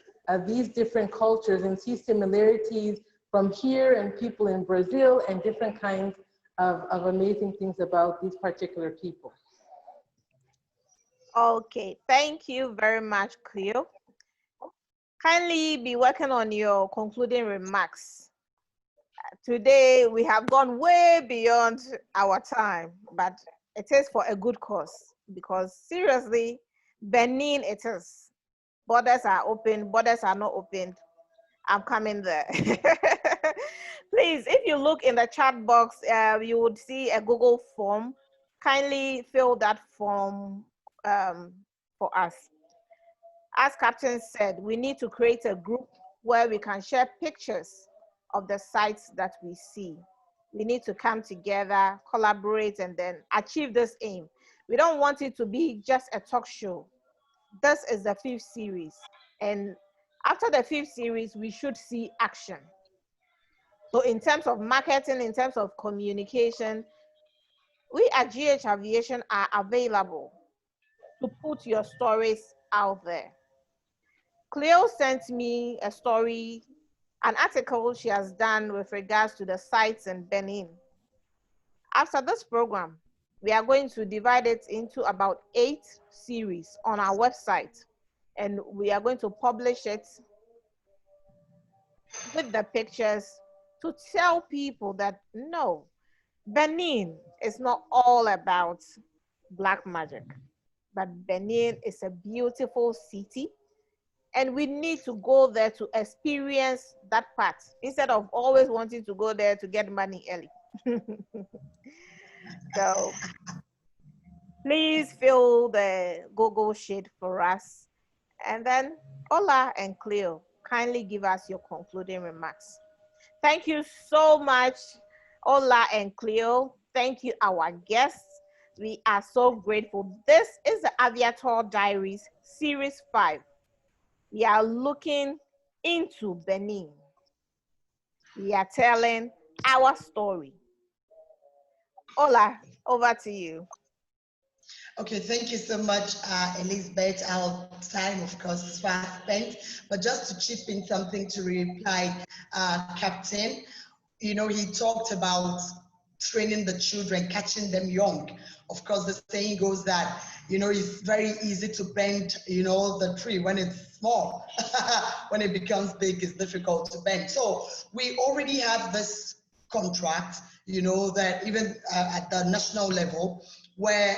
these different cultures and see similarities from here and people in Brazil and different kinds of amazing things about these particular people. Okay, thank you very much, Cleo. Kindly be working on your concluding remarks. Today, we have gone way beyond our time, but it is for a good cause because seriously, Benin it is. Borders are open, borders are not opened. I'm coming there. Please, if you look in the chat box, you would see a Google form. Kindly fill that form for us. As Captain said, we need to create a group where we can share pictures of the sites that we see. We need to come together, collaborate, and then achieve this aim. We don't want it to be just a talk show. This is the 5th series. And after the 5th series, we should see action. So in terms of marketing, in terms of communication, we at GH-Aviation are available to put your stories out there. Cleo sent me a story, an article she has done with regards to the sites in Benin. After this program, we are going to divide it into about 8 series on our website, and we are going to publish it with the pictures to tell people that no, Benin is not all about black magic, but Benin is a beautiful city. And we need to go there to experience that part instead of always wanting to go there to get money early. So please fill the Google sheet for us. And then Ola and Cleo, kindly give us your concluding remarks. Thank you so much, Ola and Cleo. Thank you, our guests. We are so grateful. This is the AviaTour Diaries, Series 5. We are looking into Benin. We are telling our story. Ola, over to you. Okay, thank you so much, Elizabeth. Our time, of course, is fast spent, but just to chip in something to reply, Captain, you know, he talked about training the children, catching them young. Of course, the saying goes that, you know, it's very easy to bend, you know, the tree when it's small. When it becomes big, it's difficult to bend. So we already have this contract, you know, that even at the national level, where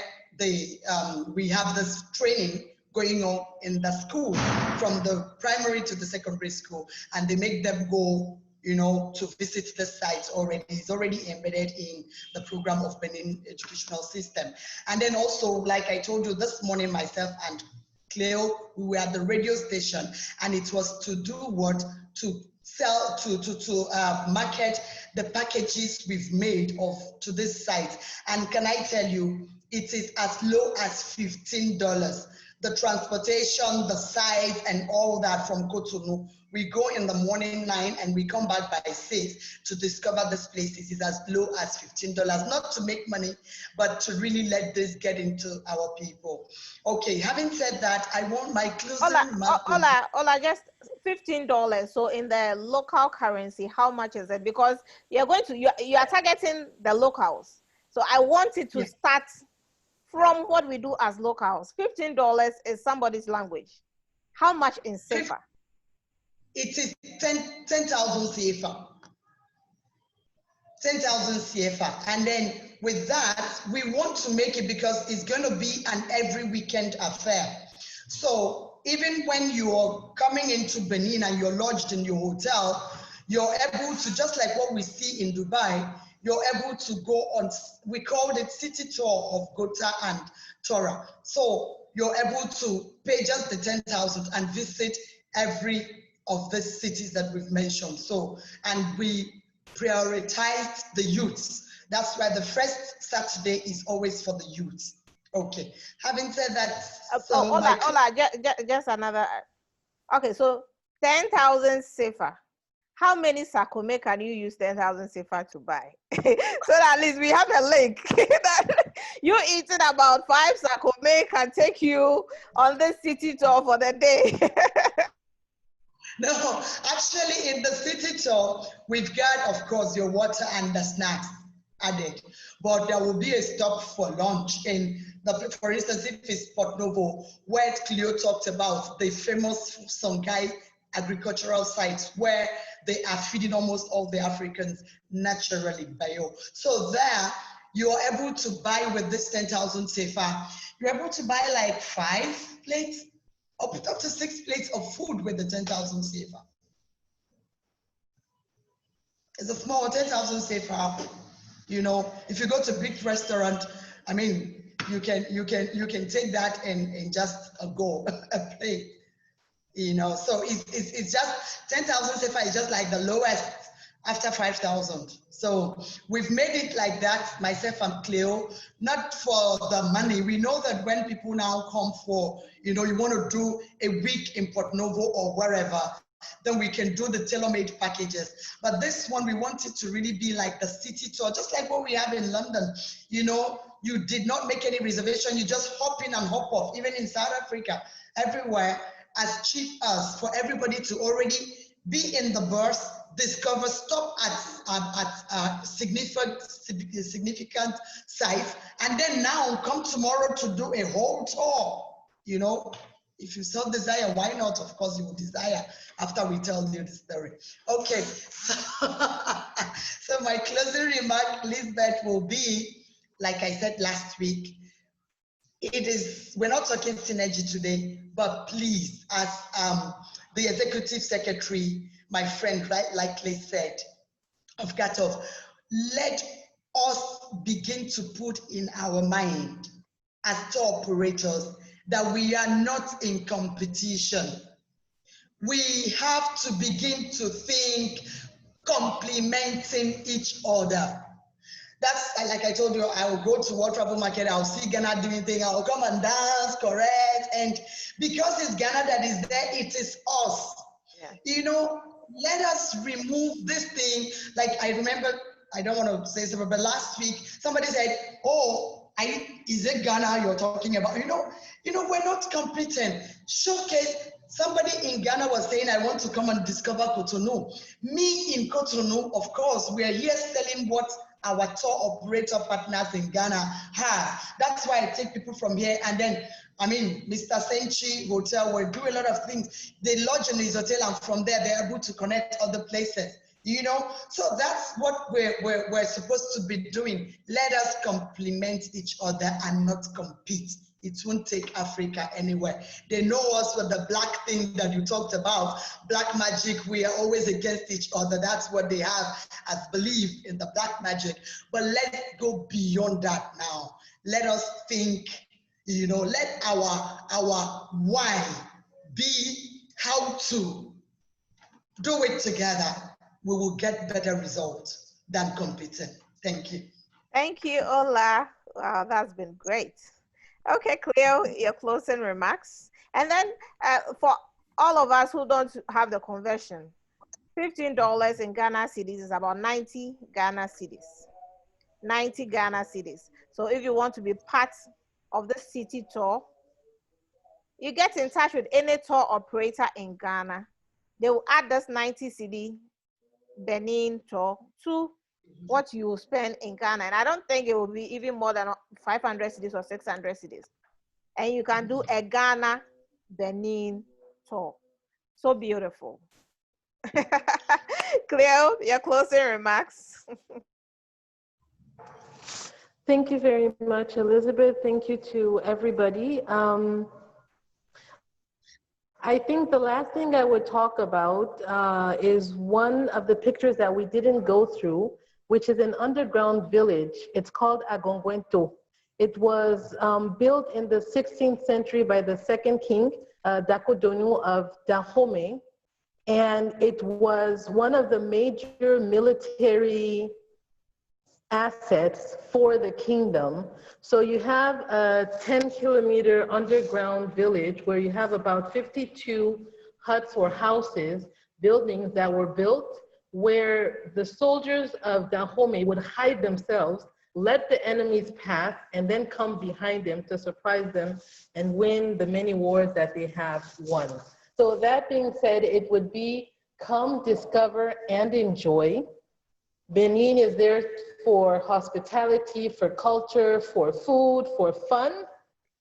we have this training going on in the school, from the primary to the secondary school, and they make them go, you know, to visit the sites already. It's already embedded in the program of Benin educational system. And then also, like I told you this morning, myself and Cleo, we were at the radio station, and it was to do what? To sell, to market the packages we've made to this site. And can I tell you, it is as low as $15. The transportation, the site, and all that from Cotonou We go in the morning 9 and we come back by 6 to discover this place. It is as low as $15, not to make money, but to really let this get into our people. Okay, having said that, I want my closing remark. Hola, just $15. So in the local currency, how much is it? Because you're going to, you are targeting the locals. So I want it to start from what we do as locals. $15 is somebody's language. How much in CFA? It is 10,000 CFA. 10,000 CFA. And then with that, we want to make it because it's going to be an every weekend affair. So even when you're coming into Benin and you're lodged in your hotel, you're able to, just like what we see in Dubai, you're able to go on, we called it city tour of Gota and Toura. So you're able to pay just the 10,000 and visit every of the cities that we've mentioned. So, and we prioritized the youths. That's why the first Saturday is always for the youths. Okay. Having said that, just another. Okay, so 10,000 CFA. How many sakome can you use 10,000 CFA to buy? So that at least we have a link that you eating about 5 sakome can take you on the city tour for the day. No, actually in the city tour, we've got, of course, your water and the snacks added, but there will be a stop for lunch in the, for instance, if it's Port Novo, where Cleo talked about the famous Songhai agricultural sites where they are feeding almost all the Africans naturally bio. So there, you're able to buy with this 10,000 CFA, you're able to buy like 5 plates, up to 6 plates of food with the 10,000 CFA. It's a small 10,000 CFA. You know, if you go to a big restaurant, I mean, you can take that and just go a plate. You know, so it's just 10,000 CFA is just like the lowest after 5,000. So we've made it like that, myself and Cleo, not for the money. We know that when people now come for, you know, you want to do a week in Port Novo or wherever, then we can do the tailor-made packages. But this one, we want it to really be like the city tour, just like what we have in London. You know, you did not make any reservation, you just hop in and hop off, even in South Africa, everywhere, as cheap as for everybody to already be in the bus, discover, stop at significant sites, and then now come tomorrow to do a whole tour. You know, if you so desire, why not? Of course, you will desire after we tell you the story. Okay, so my closing remark, Lisbeth, will be, like I said last week, it is, we're not talking synergy today, but please, as the executive secretary, my friend rightly said, of GATOV, let us begin to put in our mind as tour operators that we are not in competition. We have to begin to think complementing each other. That's like I told you, I will go to World Travel Market, I'll see Ghana doing things, I'll come and dance, correct? And because it's Ghana that is there, it is us. Yeah. You know, let us remove this thing. Like I remember, I don't want to say something, but last week, somebody said, oh, is it Ghana you're talking about? You know, we're not competing. Showcase, somebody in Ghana was saying, I want to come and discover Cotonou. Me in Cotonou, of course, we are here selling what our tour operator partners in Ghana have. That's why I take people from here. And then, I mean, Mr. Senchi Hotel will do a lot of things. They lodge in his hotel, and from there, they're able to connect other places. You know, so that's what we're supposed to be doing. Let us complement each other and not compete. It won't take Africa anywhere. They know us with the black thing that you talked about, black magic. We are always against each other. That's what they have as belief in the black magic. But let's go beyond that now. Let us think, you know, let our why be how to do it together. We will get better results than competing. Thank you. Thank you, Ola. Wow, that's been great. Okay, Cleo, your closing remarks. And then for all of us who don't have the conversion, $15 in Ghana cedis is about 90 Ghana cedis. 90 Ghana cedis. So if you want to be part of the city tour, you get in touch with any tour operator in Ghana. They will add this 90 cedi Benin tour to what you will spend in Ghana. And I don't think it will be even more than 500 cedis or 600 cedis. And you can do a Ghana Benin tour. So beautiful. Cleo, your closing remarks. Thank you very much, Elizabeth. Thank you to everybody. I think the last thing I would talk about is one of the pictures that we didn't go through, which is an underground village. It's called Agongwento. It was built in the 16th century by the second king, Dakodonu of Dahomey. And it was one of the major military assets for the kingdom. So you have a 10-kilometer underground village where you have about 52 huts or houses, buildings that were built where the soldiers of Dahomey would hide themselves, let the enemies pass, and then come behind them to surprise them and win the many wars that they have won. So that being said, it would be come, discover, and enjoy. Benin is there for hospitality, for culture, for food, for fun.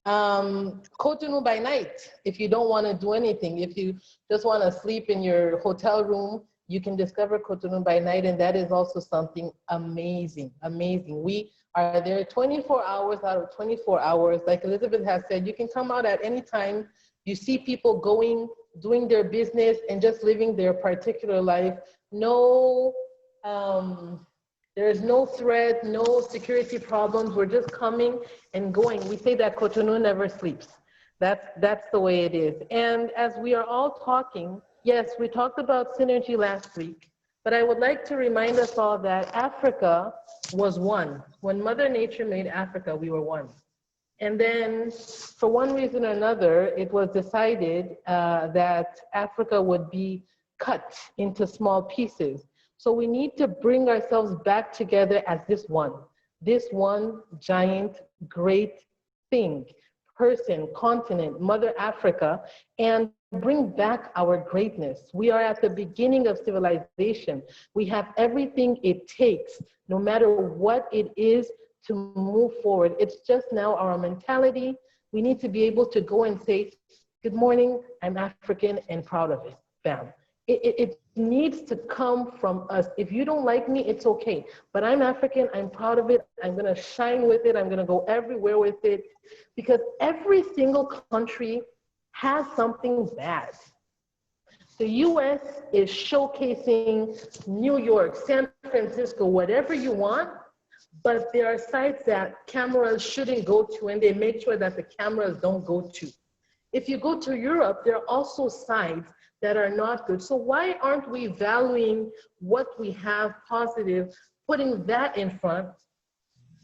Cotonou by night, if you don't want to do anything, if you just want to sleep in your hotel room, you can discover Cotonou by night, and that is also something amazing, amazing. We are there 24 hours out of 24 hours. Like Elizabeth has said, you can come out at any time. You see people going, doing their business and just living their particular life. No, there is no threat, no security problems. We're just coming and going. We say that Cotonou never sleeps. That's the way it is. And as we are all talking, yes, we talked about synergy last week, but I would like to remind us all that Africa was one. When Mother Nature made Africa, we were one. And then for one reason or another, it was decided that Africa would be cut into small pieces. So we need to bring ourselves back together as this one giant, great thing, person, continent, Mother Africa, and bring back our greatness. We are at the beginning of civilization. We have everything it takes, no matter what it is, to move forward. It's just now our mentality. We need to be able to go and say, good morning, I'm African and proud of it, bam. It needs to come from us. If you don't like me, it's okay. But I'm African, I'm proud of it. I'm gonna shine with it. I'm gonna go everywhere with it. Because every single country has something bad. The US is showcasing New York, San Francisco, whatever you want, but there are sites that cameras shouldn't go to, and they make sure that the cameras don't go to. If you go to Europe, there are also sites that are not good. So why aren't we valuing what we have positive, putting that in front,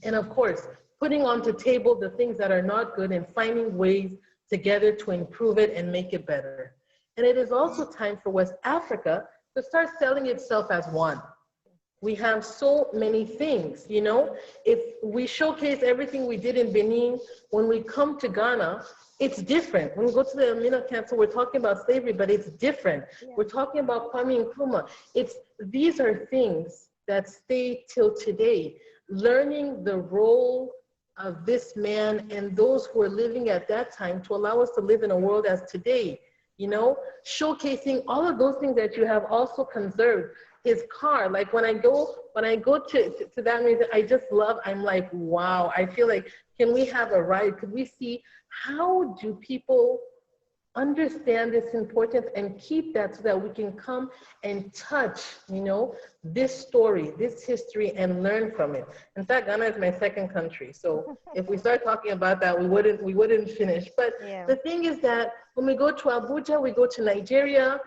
and of course, putting onto table the things that are not good and finding ways together to improve it and make it better. And it is also time for West Africa to start selling itself as one. We have so many things, you know? If we showcase everything we did in Benin, when we come to Ghana, it's different. When we go to the Amina Council, we're talking about slavery, but it's different. Yeah. We're talking about Kwame Nkrumah. These are things that stay till today. Learning the role of this man and those who are living at that time to allow us to live in a world as today, you know? Showcasing all of those things that you have also conserved. His car, like when I go to that museum, I just love, I'm like, wow, I feel like, can we have a ride? Could we see how do people understand this importance and keep that so that we can come and touch, you know, this story, this history, and learn from it. In fact, Ghana is my second country. So if we start talking about that, we wouldn't finish. But yeah. The thing is that when we go to Abuja, we go to Nigeria,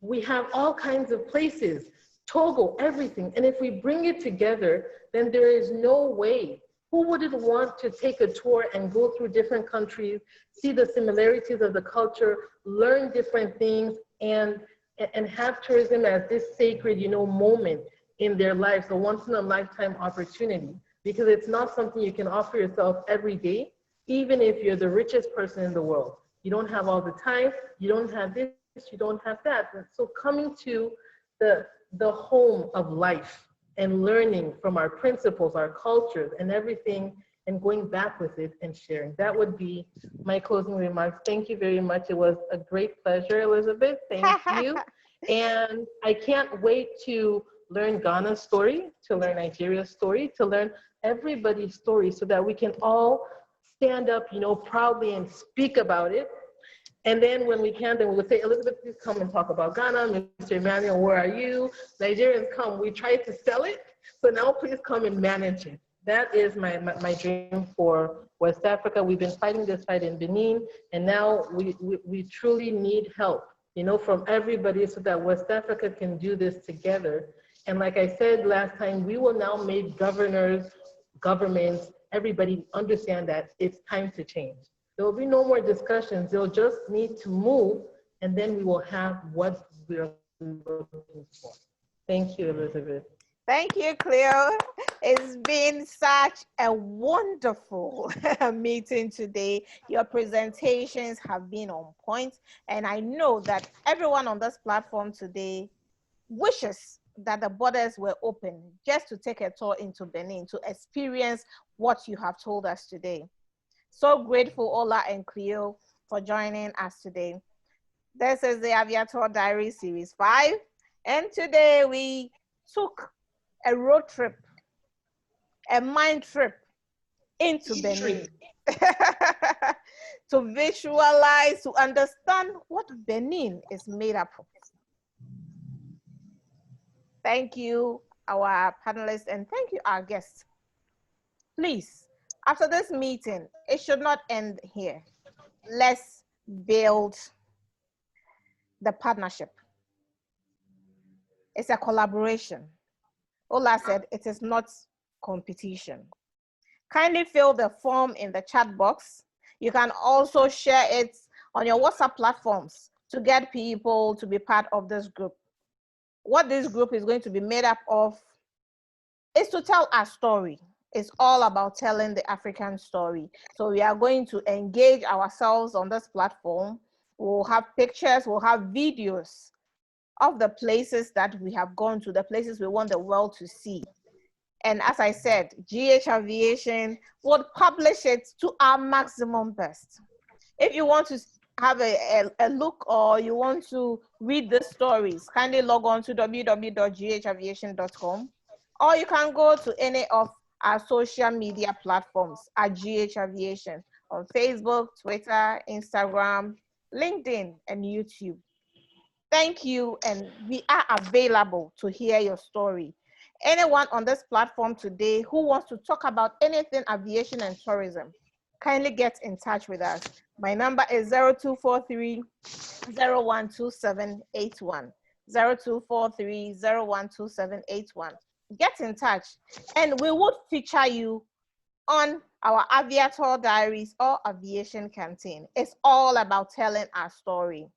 we have all kinds of places, Togo, everything. And if we bring it together, then there is no way Who wouldn't want to take a tour and go through different countries, see the similarities of the culture, learn different things, and have tourism as this sacred, moment in their lives, a once in a lifetime opportunity, because it's not something you can offer yourself every day, even if you're the richest person in the world. You don't have all the time, you don't have this, you don't have that. And so coming to the home of life and learning from our principles, our cultures, and everything, and going back with it and sharing. That would be my closing remarks. Thank you very much. It was a great pleasure, Elizabeth. Thank you. And I can't wait to learn Ghana's story, to learn Nigeria's story, to learn everybody's story, so that we can all stand up, proudly and speak about it. And then when we can, then we would say, Elizabeth, please come and talk about Ghana. Mr. Emmanuel, where are you? Nigerians, come. We tried to sell it, so now please come and manage it. That is my dream for West Africa. We've been fighting this fight in Benin, and now we truly need help, from everybody, so that West Africa can do this together. And like I said last time, we will now make governors, governments, everybody understand that it's time to change. There will be no more discussions. They'll just need to move, and then we will have what we're looking for. Thank you, Elizabeth. Thank you, Cleo. It's been such a wonderful meeting today. Your presentations have been on point, and I know that everyone on this platform today wishes that the borders were open just to take a tour into Benin, to experience what you have told us today. So grateful, Ola and Cleo, for joining us today. This is the AviaTour Diaries Series 5, and today we took a road trip, a mind trip into Benin to visualize, to understand what Benin is made up of. Thank you, our panelists, and thank you, our guests. Please, after this meeting, it should not end here. Let's build the partnership. It's a collaboration. Ola said it is not competition. Kindly fill the form in the chat box. You can also share it on your WhatsApp platforms to get people to be part of this group. What this group is going to be made up of is to tell our story. It's all about telling the African story. So we are going to engage ourselves on this platform. We'll have pictures, we'll have videos of the places that we have gone to, the places we want the world to see. And as I said, GH-Aviation would publish it to our maximum best. If you want to have a look, or you want to read the stories, kindly log on to www.ghaviation.com, or you can go to any of our social media platforms at GH-Aviation on Facebook, Twitter, Instagram, LinkedIn, and YouTube. Thank you, and we are available to hear your story. Anyone on this platform today who wants to talk about anything aviation and tourism, kindly get in touch with us. My number is 0243-012781. 0243-012781. Get in touch, and we would feature you on our AviaTour Diaries or Aviation Canteen. It's all about telling our story.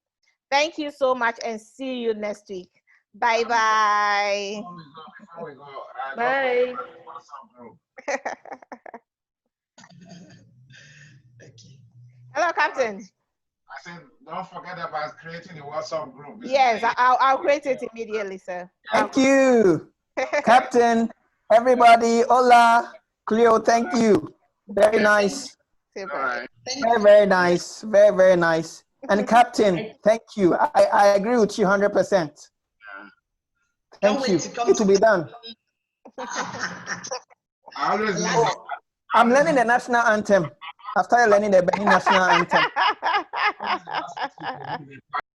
Thank you so much, and see you next week. Bye-bye. Bye. Hello, Captain. I said, don't forget about creating the WhatsApp group. Yes, I'll create it immediately, sir. Thank you, Captain, everybody. Hola, Cleo, thank you. Very nice. Super. Very, very nice. Very, very nice. And Captain, thank you. I agree with you 100%. Thank you. It will be done. I'm learning the national anthem. I've started learning the Benin national anthem.